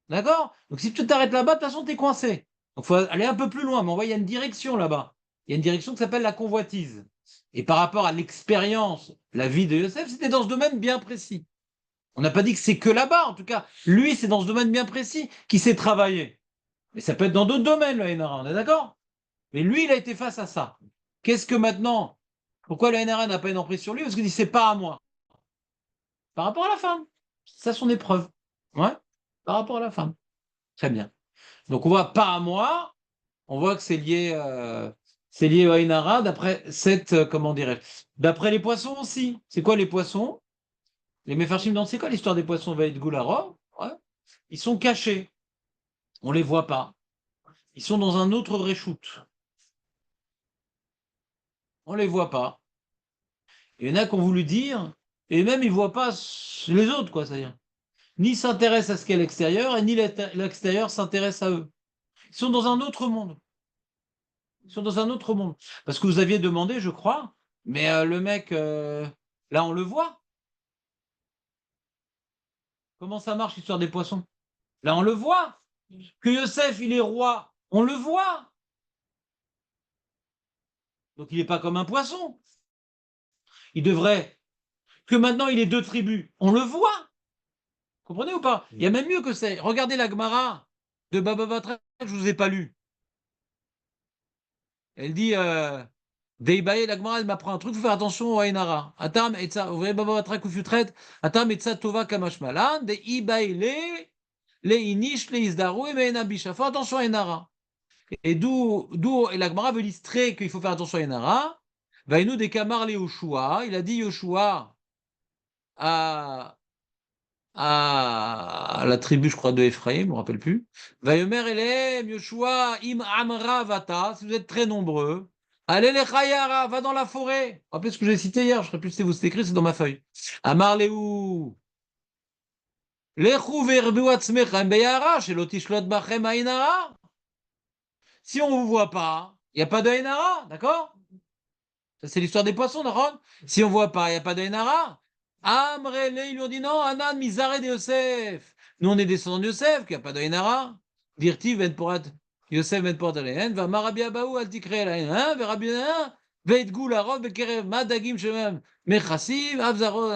Speaker 1: D'accord? Donc si tu t'arrêtes là-bas, de toute façon, tu es coincé. Donc il faut aller un peu plus loin. Mais on voit, il y a une direction là-bas. Il y a une direction qui s'appelle la convoitise. Et par rapport à l'expérience, la vie de Yosef, c'était dans ce domaine bien précis. On n'a pas dit que c'est que là-bas, en tout cas. Lui, c'est dans ce domaine bien précis qu'il s'est travaillé. Mais ça peut être dans d'autres domaines, le NRA, on est d'accord? Mais lui, il a été face à ça. Qu'est-ce que maintenant? Pourquoi le NRA n'a pas une emprise sur lui? Parce qu'il dit, c'est pas à moi. Par rapport à la femme. C'est ça son épreuve. Ouais? Par rapport à la femme. Très bien. Donc on voit pas à moi. On voit que c'est lié au Ainara d'après cette, comment dirais-je? D'après les poissons aussi. C'est quoi les poissons? Les Mefarshim, dans c'est quoi l'histoire des poissons Vaïd Goularov? Ouais. Ils sont cachés. On ne les voit pas. Ils sont dans un autre reshoot. On ne les voit pas. Il y en a qui ont voulu dire, et même ils ne voient pas les autres, quoi, c'est-à-dire. Ni s'intéressent à ce qu'est l'extérieur, et ni l'extérieur s'intéresse à eux. Ils sont dans un autre monde. Ils sont dans un autre monde. Parce que vous aviez demandé, je crois, mais le mec, là, on le voit. Comment ça marche, l'histoire des poissons? Là, on le voit. Que Yosef, il est roi, on le voit. Donc il n'est pas comme un poisson. Il devrait que maintenant il ait 2 tribus. On le voit. Comprenez ou pas? Il y a même mieux que ça. Regardez la Gemara de Baba Batra, je ne vous ai pas lu. Elle dit Deibaye, la Gemara, elle m'apprend un truc, il faut faire attention au Ainara. Atam et ça, vous voyez Baba Batra Kufutret, Atam et ça Tova Kamashmalan, de Ibaye les Inish, les Izdaru et Me'enabisha. Faut attention à Ainara. Et d'où et la Gemara veut illustrer qu'il faut faire attention à Ainara. Vainu de Kamar le Yoshua, il a dit Yoshua à la tribu, je crois, de Ephraim, je ne me rappelle plus. Vayomer Elem, Yoshua, Im Amra Vata, si vous êtes très nombreux, allez les Chayara, va dans la forêt. Rappelez ce que j'ai cité hier, je ne sais plus si vous c'est écrit, c'est dans ma feuille. Amar Leou. Lechu verbu atzmechem beyara, shelo tishlot bachem ainara. Si on ne vous voit pas, il n'y a pas de ainara, d'accord? Ça, c'est l'histoire des poissons, d'accord? Si on ne voit pas, il n'y a pas de ainara. Amrele, ils lui ont dit non, Anan, Mizare de Yosef. Nous, on est descendants de Yosef, qu'il n'y a pas de Enara. Dirti, Venporat, Yosef, Venporat, Alen, va Marabia Baou, Altikre, Alen, Verabia, Veitgou, la robe, Bekerev, Madagim, Shemem, Mechassim, Avzaro.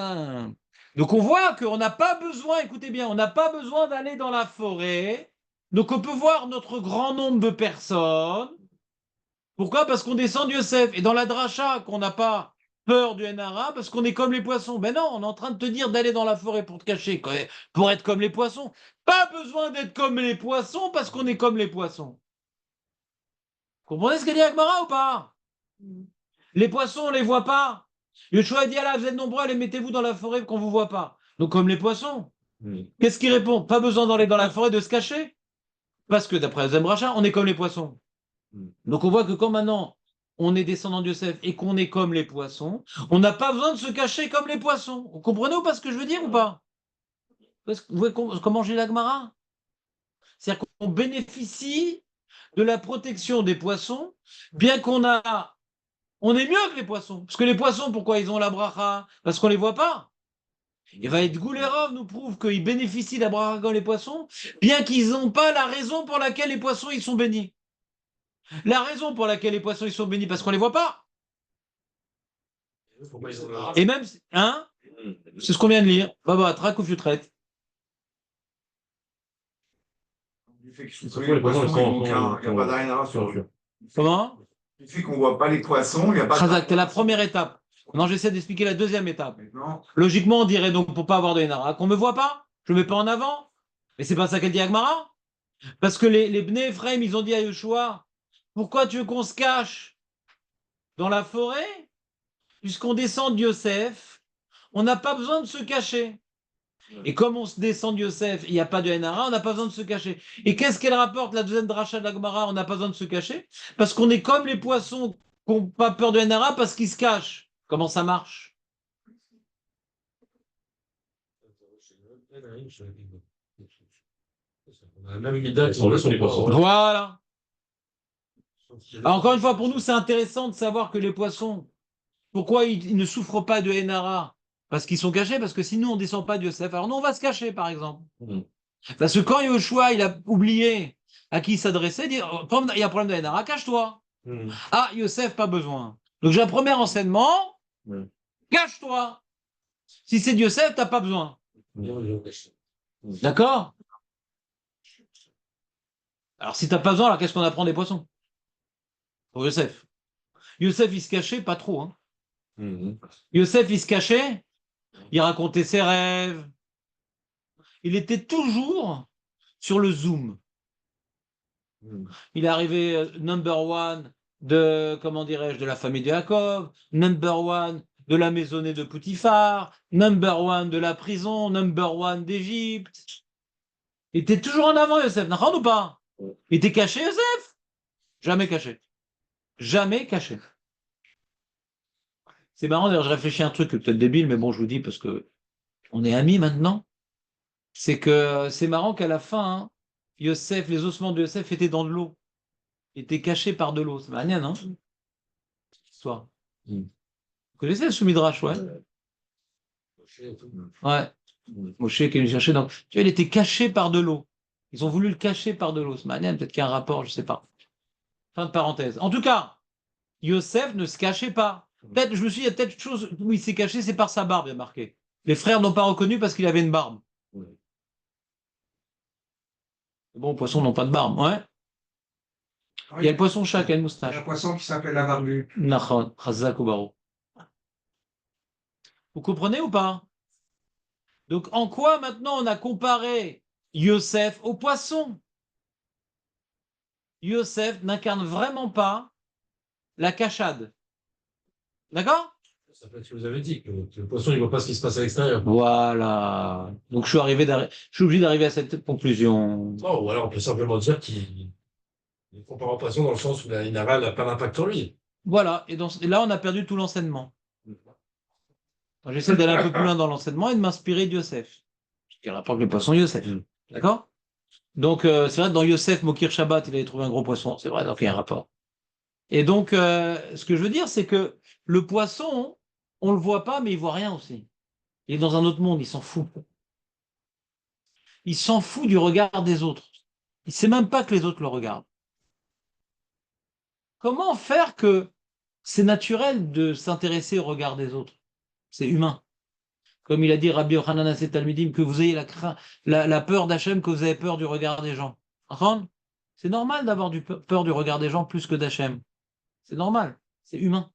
Speaker 1: Donc, on voit qu'on n'a pas besoin, écoutez bien, on n'a pas besoin d'aller dans la forêt. Donc, on peut voir notre grand nombre de personnes. Pourquoi? Parce qu'on descend de Yosef. Et dans la dracha, qu'on n'a pas peur du Enara parce qu'on est comme les poissons. Ben non, on est en train de te dire d'aller dans la forêt pour te cacher, pour être comme les poissons. Pas besoin d'être comme les poissons parce qu'on est comme les poissons. Vous comprenez ce qu'a dit Agmara ou pas? Les poissons, on ne les voit pas. Yoshua dit, là, vous êtes nombreux, allez, mettez-vous dans la forêt qu'on ne vous voit pas. Donc comme les poissons. Qu'est-ce qu'il répond? Pas besoin d'aller dans la forêt de se cacher. Parce que d'après Zembracha, on est comme les poissons. Donc on voit que quand maintenant on est descendant de Yosef et qu'on est comme les poissons, on n'a pas besoin de se cacher comme les poissons. Vous comprenez ou pas ce que je veux dire ou pas? Vous voyez comment j'ai la Gemara? C'est-à-dire qu'on bénéficie de la protection des poissons, bien on est mieux que les poissons. Parce que les poissons, pourquoi ils ont la bracha? Parce qu'on ne les voit pas. Et va être Goulerov nous prouve qu'ils bénéficient de la bracha comme les poissons, bien qu'ils n'ont pas la raison pour laquelle les poissons ils sont bénis. La raison pour laquelle les poissons ils sont bénis, parce qu'on ne les voit pas. Et même, hein, c'est ce qu'on vient de lire. Baba, traque ou traite.
Speaker 2: Du fait qu'ils sont les poissons, il n'y a pas d'Ainara sur eux.
Speaker 1: Comment?
Speaker 2: Du fait qu'on ne voit pas les poissons, il n'y a pas
Speaker 1: Khazak, c'est la première étape. Non, j'essaie d'expliquer la deuxième étape.
Speaker 2: Maintenant,
Speaker 1: Logiquement, on dirait donc pour pas avoir de Enara, qu'on ne me voit pas, je ne me mets pas en avant. Mais c'est pas ça qu'elle dit Agmara. Parce que les Bnei Ephraim, ils ont dit à Yoshua, pourquoi tu veux qu'on se cache dans la forêt? Puisqu'on descend de Yosef, on n'a pas besoin de se cacher. Et comme on se descend de Yosef, il n'y a pas de Enara, on n'a pas besoin de se cacher. Et qu'est-ce qu'elle rapporte, la deuxième dracha de la Gemara? On n'a pas besoin de se cacher parce qu'on est comme les poissons qui n'ont pas peur de Enara parce qu'ils se cachent. Comment ça marche?
Speaker 3: On a la même idée sur les poissons.
Speaker 1: Voilà. Alors, encore une fois, pour nous, c'est intéressant de savoir que les poissons, pourquoi ils ne souffrent pas de Enara? Parce qu'ils sont cachés, parce que si nous, on ne descend pas de Yosef, alors nous, on va se cacher, par exemple. Parce que quand Yoshua, il a oublié à qui il s'adressait, il dit, oh, il y a un problème de Enara, cache-toi. Ah, Yosef, pas besoin. Donc, j'ai un premier enseignement, cache-toi. Si c'est Yosef, tu n'as pas besoin. D'accord? Alors, si tu n'as pas besoin, alors qu'est-ce qu'on apprend des poissons? Pour Yosef. Yosef, il se cachait, pas trop. Hein. Yosef, il se cachait, il racontait ses rêves. Il était toujours sur le zoom. Il est arrivé number one de, comment dirais-je, de la famille de Jacob, number one de la maisonnée de Poutifar, number one de la prison, number one d'Égypte. Il était toujours en avant, Yosef, d'accord ou pas? Il était caché, Yosef? Jamais caché. Jamais caché. C'est marrant, d'ailleurs, je réfléchis à un truc peut-être débile, mais bon, je vous dis parce que on est amis maintenant. C'est que c'est marrant qu'à la fin, hein, Yosef, les ossements de Yosef étaient dans de l'eau. Étaient cachés par de l'eau. C'est marrant, non? Histoire. Vous connaissez le sous-midrash, ouais? Ouais. Moshe qui est venu chercher. Donc, tu vois, il était caché par de l'eau. Ils ont voulu le cacher par de l'eau. C'est marrant, peut-être qu'il y a un rapport, je ne sais pas. Fin de parenthèse. En tout cas, Yosef ne se cachait pas. Peut-être, je me suis dit, il y a peut-être une chose où il s'est caché, c'est par sa barbe, il y a marqué. Les frères n'ont pas reconnu parce qu'il avait une barbe. Bon, les poissons n'ont pas de barbe, ouais. Il y a le poisson chat qui a une
Speaker 5: Il y a
Speaker 1: moustache.
Speaker 5: un poisson qui s'appelle la barbu.
Speaker 1: Nachon, Chazak ou Baro. Vous comprenez ou pas? Donc, en quoi maintenant on a comparé Yosef au poisson? Yosef n'incarne vraiment pas la cachade. D'accord?
Speaker 3: Ça peut être ce que vous avez dit, que le poisson, il ne voit pas ce qui se passe à l'extérieur.
Speaker 1: Voilà. Donc, je suis obligé d'arriver à cette conclusion.
Speaker 3: Non, ou alors on peut simplement dire qu'il compare au poisson dans le sens où la minéral n'a pas d'impact sur lui.
Speaker 1: Voilà. Et là, on a perdu tout l'enseignement. J'essaie d'aller un peu plus loin dans l'enseignement et de m'inspirer de Yosef. Qui rapporte le poisson Yosef. D'accord? Donc, c'est vrai que dans Yosef, Mokir Shabbat, il avait trouvé un gros poisson. C'est vrai, donc il y a un rapport. Et donc, ce que je veux dire, c'est que le poisson, on le voit pas, mais il voit rien aussi. Il est dans un autre monde, il s'en fout. Il s'en fout du regard des autres. Il sait même pas que les autres le regardent. Comment faire que c'est naturel de s'intéresser au regard des autres? C'est humain. Comme il a dit Rabbi Yochanan Hasset Talmidim, que vous ayez la peur d'Hachem, que vous avez peur du regard des gens. Entendre? C'est normal d'avoir peur du regard des gens plus que d'Hachem. C'est normal. C'est humain.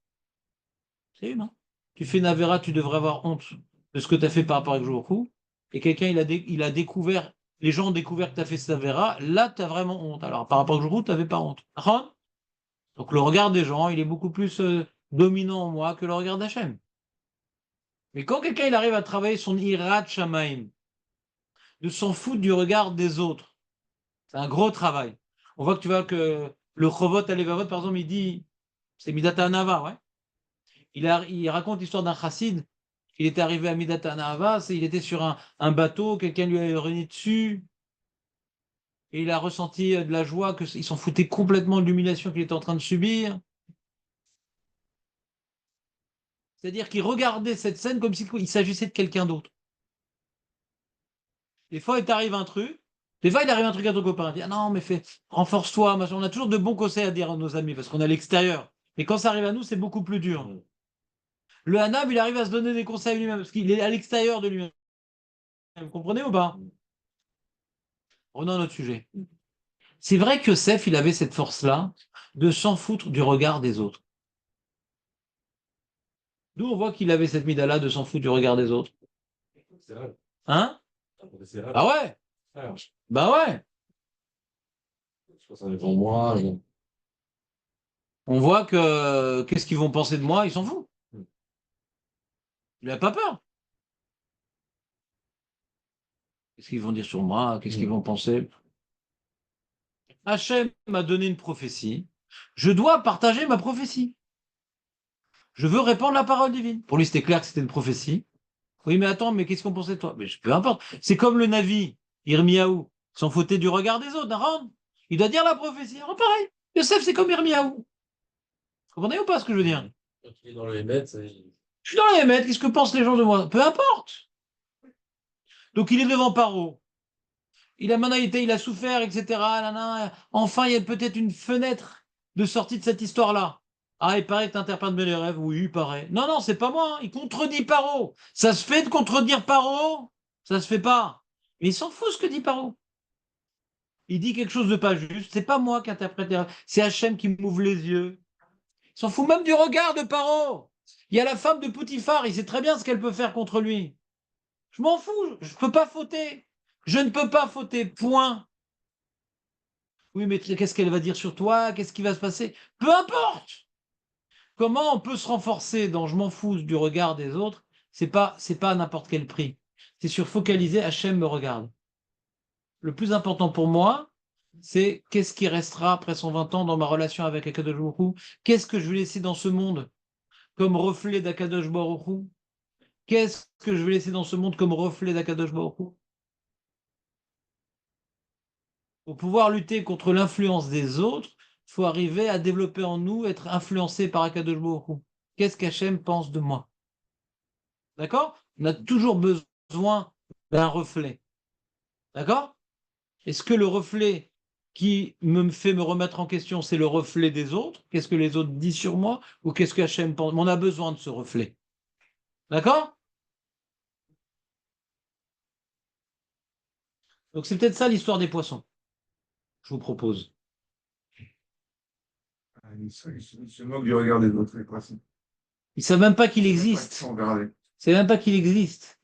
Speaker 1: C'est humain. Tu fais une avéra, tu devrais avoir honte de ce que tu as fait par rapport avec Jourou. Et quelqu'un, il a découvert, les gens ont découvert que tu as fait cette avéra, là, tu as vraiment honte. Alors, par rapport à Jourou, tu n'avais pas honte. D'accord? Donc, le regard des gens, il est beaucoup plus dominant en moi que le regard d'Hachem. Mais quand quelqu'un il arrive à travailler son Irat Shamaim, de s'en foutre du regard des autres, c'est un gros travail. On voit que tu vois que le Chovot Alevavot, par exemple, il dit, c'est Midata Anava, ouais. Il raconte l'histoire d'un chassid. Il était arrivé à Midata Anava, il était sur un bateau, quelqu'un lui a urné dessus, et il a ressenti de la joie, qu'il s'en foutait complètement de l'humiliation qu'il était en train de subir. C'est-à-dire qu'il regardait cette scène comme s'il s'agissait de quelqu'un d'autre. Des fois, il t'arrive un truc. Des fois, il arrive un truc à ton copain. Il dit, ah non, mais renforce-toi. Machin. On a toujours de bons conseils à dire à nos amis parce qu'on est à l'extérieur. Mais quand ça arrive à nous, c'est beaucoup plus dur. Le Hanab, il arrive à se donner des conseils lui-même parce qu'il est à l'extérieur de lui-même. Vous comprenez ou pas? Revenons à notre sujet. C'est vrai que Seth, il avait cette force-là de s'en foutre du regard des autres. D'où on voit qu'il avait cette mida-là de s'en foutre du regard des autres.
Speaker 3: C'est vrai.
Speaker 1: Hein?
Speaker 3: C'est vrai.
Speaker 1: Bah ouais.
Speaker 3: Ah,
Speaker 1: Bah ouais.
Speaker 3: ça dépend de moi.
Speaker 1: On voit que qu'est-ce qu'ils vont penser de moi, ils s'en foutent. Il n'a pas peur. Qu'est-ce qu'ils vont dire sur moi? Qu'est-ce qu'ils vont penser? Hachem m'a donné une prophétie. Je dois partager ma prophétie. Je veux répandre la parole divine. Pour lui, c'était clair que c'était une prophétie. Oui, mais attends, mais qu'est-ce qu'on pensait de toi? Mais peu importe. C'est comme le Navi, Irmiaou, s'en foutait du regard des autres, Aaron. Il doit dire la prophétie. Alors pareil, Yosef, c'est comme Irmiaou. Vous comprenez ou pas ce que je veux dire?
Speaker 3: Quand il est dans le Hémet,
Speaker 1: Je suis dans les maîtres, qu'est-ce que pensent les gens de moi? Peu importe. Donc il est devant Paro. Maintenant, il a souffert, etc. Nanana. Enfin, il y a peut-être une fenêtre de sortie de cette histoire-là. Ah, il paraît que tu interprètes bien les rêves. Oui, il paraît. Non, non, c'est pas moi. Il contredit Paro. Ça se fait de contredire Paro? Ça se fait pas. Mais il s'en fout ce que dit Paro. Il dit quelque chose de pas juste. C'est pas moi qui interprète les rêves. C'est Hachem qui m'ouvre les yeux. Il s'en fout même du regard de Paro. Il y a la femme de Poutifar. Il sait très bien ce qu'elle peut faire contre lui. Je m'en fous. Je peux pas fauter. Je ne peux pas fauter. Point. Oui, mais qu'est-ce qu'elle va dire sur toi? Qu'est-ce qui va se passer? Peu importe. Comment on peut se renforcer dans je m'en fous du regard des autres? C'est pas à n'importe quel prix. C'est sur focaliser Hachem me regarde. Le plus important pour moi, c'est qu'est-ce qui restera après 120 ans dans ma relation avec Akadosh Baruch Hu? Qu'est-ce que je vais laisser dans ce monde comme reflet d'Akadosh Baruch Hu? Qu'est-ce que je vais laisser dans ce monde comme reflet d'Akadosh Baruch Hu? Pour pouvoir lutter contre l'influence des autres, il faut arriver à développer en nous, être influencé par Akadosh Baruch Hu. Qu'est-ce qu'Hachem pense de moi? D'accord? On a toujours besoin d'un reflet. D'accord? Est-ce que le reflet qui me fait me remettre en question, c'est le reflet des autres. Qu'est-ce que les autres disent sur moi ou qu'est-ce que Hachem pense? On a besoin de ce reflet. D'accord? Donc c'est peut-être ça l'histoire des poissons. Je vous propose.
Speaker 2: Il se moque du regard des autres, les poissons.
Speaker 1: Ils ne savent même pas qu'il
Speaker 2: Ils
Speaker 1: existe.
Speaker 2: sont regardés.
Speaker 1: C'est même pas qu'il existe.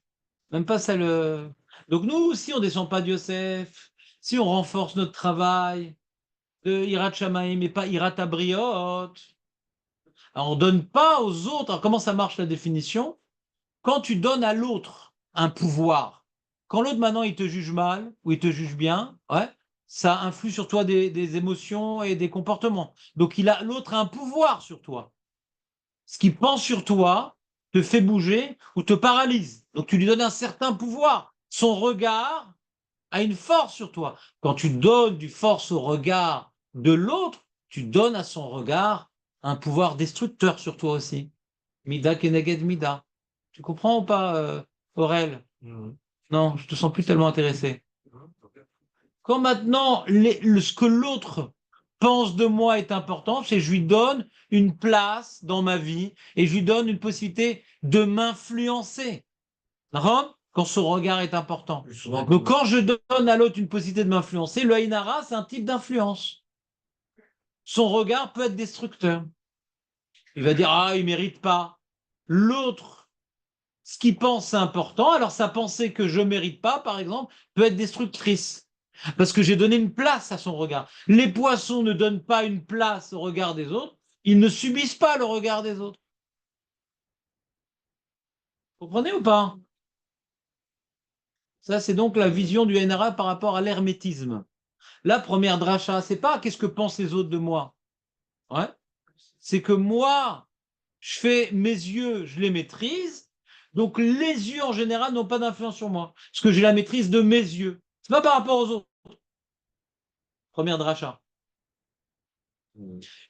Speaker 1: Même pas ça le. Donc nous, si on descend pas de Yosef, si on renforce notre travail de Hirat Shamaim et pas Hirat Abriot, alors on donne pas aux autres. Alors comment ça marche la définition? Quand tu donnes à l'autre un pouvoir, quand l'autre maintenant il te juge mal ou il te juge bien, ouais, ça influe sur toi des émotions et des comportements. Donc l'autre a un pouvoir sur toi. Ce qu'il pense sur toi te fait bouger ou te paralyse. Donc tu lui donnes un certain pouvoir. Son regard a une force sur toi. Quand tu donnes du force au regard de l'autre, tu donnes à son regard un pouvoir destructeur sur toi aussi. Mida keneged mida. Tu comprends ou pas, Aurel? Non, je te sens plus tellement intéressé. Quand maintenant ce que l'autre pense de moi est important, c'est que je lui donne une place dans ma vie et je lui donne une possibilité de m'influencer. D'accord? Quand son regard est important. Donc quand je donne à l'autre une possibilité de m'influencer, le Ainara, c'est un type d'influence. Son regard peut être destructeur. Il va dire, ah, il mérite pas. L'autre, ce qu'il pense, c'est important. Alors sa pensée que je mérite pas, par exemple, peut être destructrice. Parce que j'ai donné une place à son regard. Les poissons ne donnent pas une place au regard des autres. Ils ne subissent pas le regard des autres. Vous comprenez ou pas? Ça, c'est donc la vision du NRA par rapport à l'hermétisme. La première dracha, c'est pas qu'est-ce que pensent les autres de moi. Ouais. C'est que moi, je fais mes yeux, je les maîtrise. Donc les yeux en général n'ont pas d'influence sur moi. Parce que j'ai la maîtrise de mes yeux. C'est pas par rapport aux autres. Première dracha.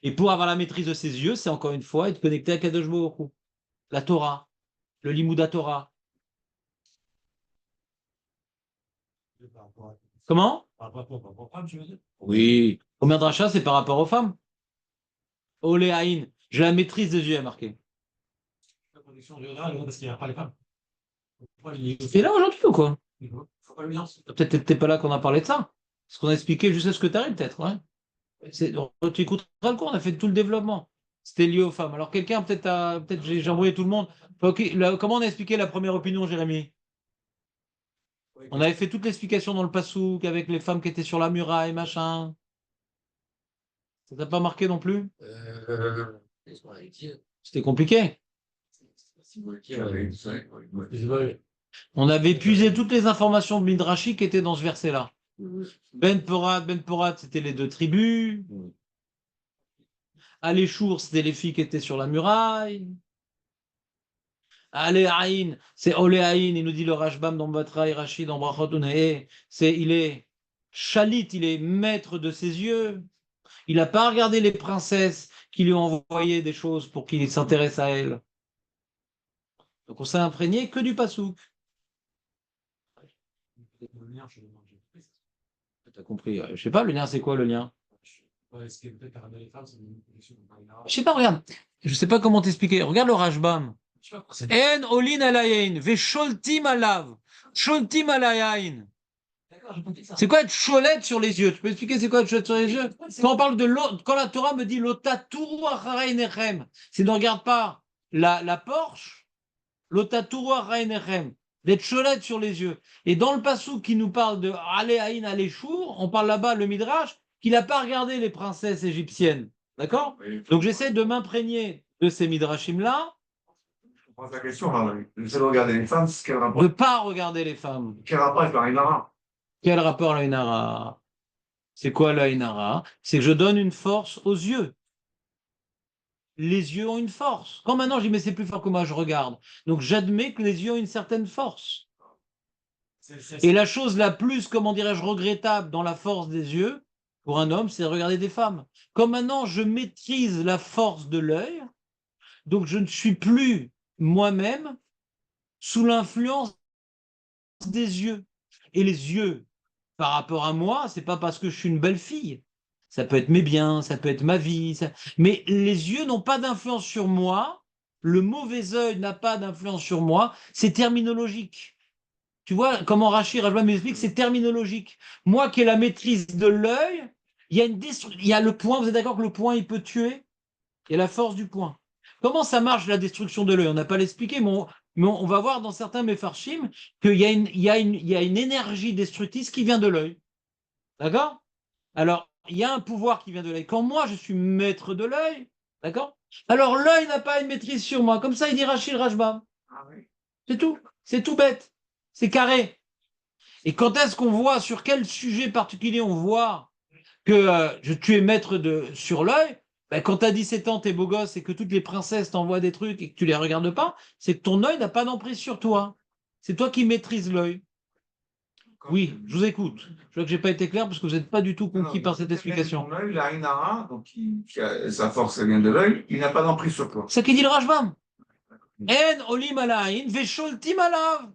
Speaker 1: Et pour avoir la maîtrise de ses yeux, c'est encore une fois être connecté à Kadosh Baruch Hu. La Torah, le Limouda Torah. Comment?
Speaker 6: Par rapport aux femmes, tu veux dire?
Speaker 1: Oui. Première dracha, c'est par rapport aux femmes. Olé Aïn. J'ai la maîtrise des yeux, il y a marqué.
Speaker 6: La protection du regard, parce qu'il n'y a pas les femmes.
Speaker 1: Et là aujourd'hui ou quoi?
Speaker 6: Faut pas le dire.
Speaker 1: Peut-être t'es pas là qu'on a parlé de ça. Ce qu'on a expliqué juste ce que tu arrives, peut-être. Ouais. Tu écouteras le cours, on a fait tout le développement. C'était lié aux femmes. Alors quelqu'un, peut-être j'ai embrouillé tout le monde. Ok, comment on a expliqué la première opinion, Jérémy? On avait fait toute l'explication dans le Passouk avec les femmes qui étaient sur la muraille, machin. Ça t'a pas marqué non plus? C'était compliqué. On avait épuisé toutes les informations de Midrashi qui étaient dans ce verset-là. Ben Porat, c'était les deux tribus. Aléchour, c'était les filles qui étaient sur la muraille. Aléaïn, c'est Oléaïn, il nous dit le Rashbam dans Batra et Rachid dans Brachot Unae. Il est chalit, il est maître de ses yeux. Il n'a pas regardé les princesses qui lui ont envoyé des choses pour qu'il s'intéresse à elles. Donc on s'est imprégné que du pasouk. T'as compris? Je sais pas, le lien, c'est quoi le lien? Je sais pas, regarde. Je sais pas comment t'expliquer. Regarde le Rashbam. En olin alayin, ve sholtim alav, sholtim alayin. C'est quoi être cholette sur les yeux? Tu peux expliquer c'est quoi être cholette sur les yeux? Quand on parle de l'eau, quand la Torah me dit l'otaturu acharei nechem, c'est ne regarde pas la Porsche, l'otaturu acharei nechem, d'être cholette sur les yeux. Et dans le passou qui nous parle de Aléaïn Aléchour, on parle là-bas, le Midrash, qu'il n'a pas regardé les princesses égyptiennes. D'accord? Donc j'essaie de m'imprégner de ces Midrashim-là.
Speaker 2: Je pose la question, là. Le seul regarder les femmes, c'est quel rapport?
Speaker 1: De ne pas regarder les femmes.
Speaker 2: Quel rapport avec Marinara?
Speaker 1: Quel rapport la Inara? C'est quoi la Inara? C'est que je donne une force aux yeux. Les yeux ont une force. Quand maintenant je dis mais c'est plus fort que moi, je regarde. Donc j'admets que les yeux ont une certaine force. Et la chose la plus, comment dirais-je, regrettable dans la force des yeux, pour un homme, c'est de regarder des femmes. Comme maintenant je maîtrise la force de l'œil, donc je ne suis plus moi-même sous l'influence des yeux. Et les yeux, par rapport à moi, c'est pas parce que je suis une belle fille. Ça peut être mes biens, ça peut être ma vie. Mais les yeux n'ont pas d'influence sur moi. Le mauvais œil n'a pas d'influence sur moi. C'est terminologique. Tu vois, comment Rachid Rajba m'explique, c'est terminologique. Moi qui ai la maîtrise de l'œil, il y a le point, vous êtes d'accord que le point, il peut tuer? Il y a la force du point. Comment ça marche la destruction de l'œil? On n'a pas l'expliqué, mais on va voir dans certains Mefarshim qu'il y a il y a une énergie destructrice qui vient de l'œil. D'accord? Alors, il y a un pouvoir qui vient de l'œil. Quand moi, je suis maître de l'œil, d'accord? Alors, l'œil n'a pas une maîtrise sur moi. Comme ça, il dit Rachid Rajbam.
Speaker 2: Ah oui.
Speaker 1: C'est tout. C'est tout bête. C'est carré. Et quand est-ce qu'on voit, sur quel sujet particulier on voit que tu es maître sur l'œil? Ben, quand tu as 17 ans, tu es beau gosse et que toutes les princesses t'envoient des trucs et que tu les regardes pas, c'est que ton œil n'a pas d'emprise sur toi. C'est toi qui maîtrises l'œil. Oui, je vous écoute. Je vois que j'ai pas été clair parce que vous n'êtes pas du tout conquis par cette explication.
Speaker 2: Ton œil, il a une ara, donc sa force, elle vient de l'œil, il n'a pas d'emprise sur toi.
Speaker 1: C'est ce qu'il dit le Rajbam. En olim alain, vesholtim alav.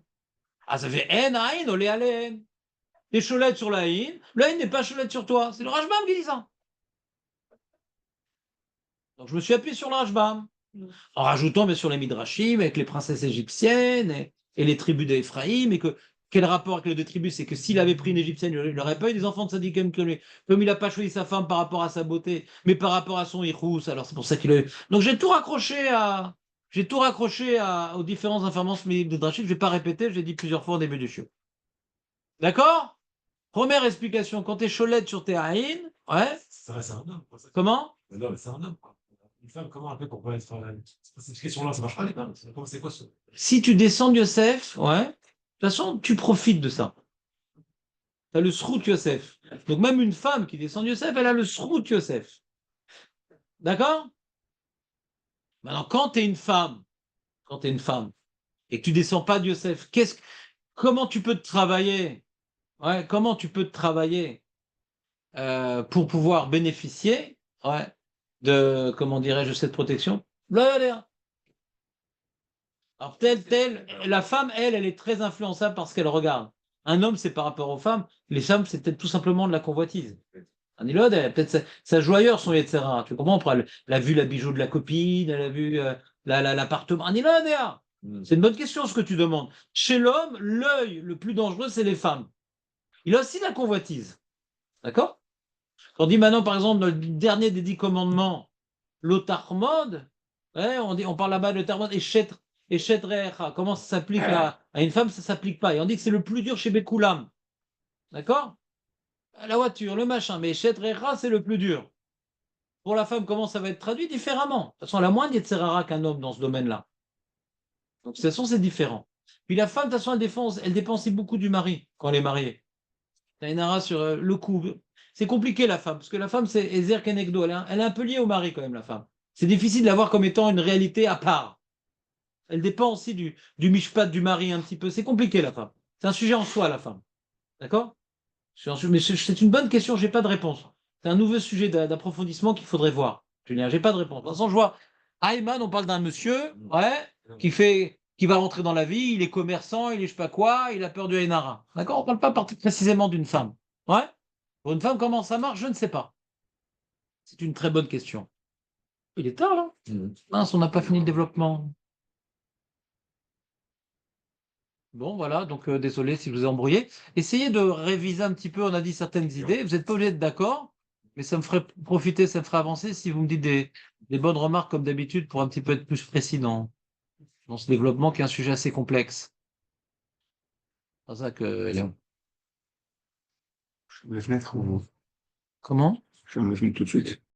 Speaker 1: Ah, ça fait en aïn, olé alen. T'es cholette sur la haïn, le haïn n'est pas cholette sur toi. C'est le Rajbam qui dit ça. Donc je me suis appuyé sur le Rajbam, en rajoutant bien sûr les Midrashim avec les princesses égyptiennes et les tribus d'Éphraïm, et que quel rapport avec les deux tribus? C'est que s'il avait pris une égyptienne, il n'aurait pas eu des enfants de Sadikim que lui. Comme il n'a pas choisi sa femme par rapport à sa beauté, mais par rapport à son Irous, alors c'est pour ça qu'il a eu. Donc j'ai tout raccroché aux différentes informations de Drachim. Je ne vais pas répéter, je l'ai dit plusieurs fois au début du show. D'accord? Première explication, quand tu es cholette sur tes haïn, ouais.
Speaker 6: Ça reste un homme. Quoi.
Speaker 1: Comment?
Speaker 6: Non, mais c'est un homme. Quoi. Une femme, comment elle fait pour pas être. Cette question-là, ça marche pas, les femmes. C'est quoi ce.
Speaker 1: Si tu descends de Yosef, ouais, de toute façon, tu profites de ça. Tu as le Srout Yosef. Donc même une femme qui descend de Yosef, elle a le Srout Yosef. D'accord? Maintenant, quand tu es une femme, et que tu descends pas de Yosef, comment tu peux te travailler? Ouais, comment tu peux te travailler pour pouvoir bénéficier, ouais, de, comment dirais-je, cette protection? Là. Alors, la femme, elle est très influençable par ce qu'elle regarde. Un homme, c'est par rapport aux femmes. Les femmes, c'est peut-être tout simplement de la convoitise. Un Elod, peut-être sa joue ailleurs, son etc. Tu comprends? Elle a vu la bijou de la copine, elle a vu l'appartement. Un Elod, c'est une bonne question ce que tu demandes. Chez l'homme, l'œil le plus dangereux, c'est les femmes. Il a aussi la convoitise. D'accord? On dit maintenant, par exemple, dans le dernier des 10 commandements, l'otarmod, ouais, on parle là-bas de l'otarmod, et Recha. Comment ça s'applique à une femme? Ça ne s'applique pas. Et on dit que c'est le plus dur chez Bekoulam. D'accord? La voiture, le machin. Mais Chet Recha, c'est le plus dur. Pour la femme, comment ça va être traduit? Différemment. De toute façon, elle a moins d'Yetzerara qu'un homme dans ce domaine-là. Donc, de toute façon, c'est différent. Puis la femme, de toute façon, elle dépend aussi beaucoup du mari quand elle est mariée. Tu as une ara sur le coup. C'est compliqué, la femme, parce que la femme, c'est Ezer Kenegdo. Elle est un peu liée au mari, quand même, la femme. C'est difficile de la voir comme étant une réalité à part. Elle dépend aussi du mishpat du mari un petit peu. C'est compliqué, la femme. C'est un sujet en soi, la femme. D'accord? Mais c'est une bonne question, j'ai pas de réponse. C'est un nouveau sujet d'approfondissement qu'il faudrait voir. Julien, j'ai pas de réponse. De toute façon, je vois, Ayman, on parle d'un monsieur, ouais, qui va rentrer dans la vie, il est commerçant, il est je sais pas quoi, il a peur du Hainara. D'accord? On parle pas précisément d'une femme. Ouais? Pour une femme, comment ça marche? Je ne sais pas. C'est une très bonne question. Il est tard, là? Mince, on n'a pas fini le développement. Bon, voilà, donc désolé si je vous ai embrouillé. Essayez de réviser un petit peu, on a dit certaines idées. Vous n'êtes pas obligé d'être d'accord, mais ça me ferait profiter, ça me ferait avancer si vous me dites des bonnes remarques comme d'habitude pour un petit peu être plus précis dans ce développement qui est un sujet assez complexe. C'est pour ça que, Léon.
Speaker 2: Je ferme les fenêtres ou.
Speaker 1: Comment?
Speaker 2: Je ferme les fenêtres tout de suite.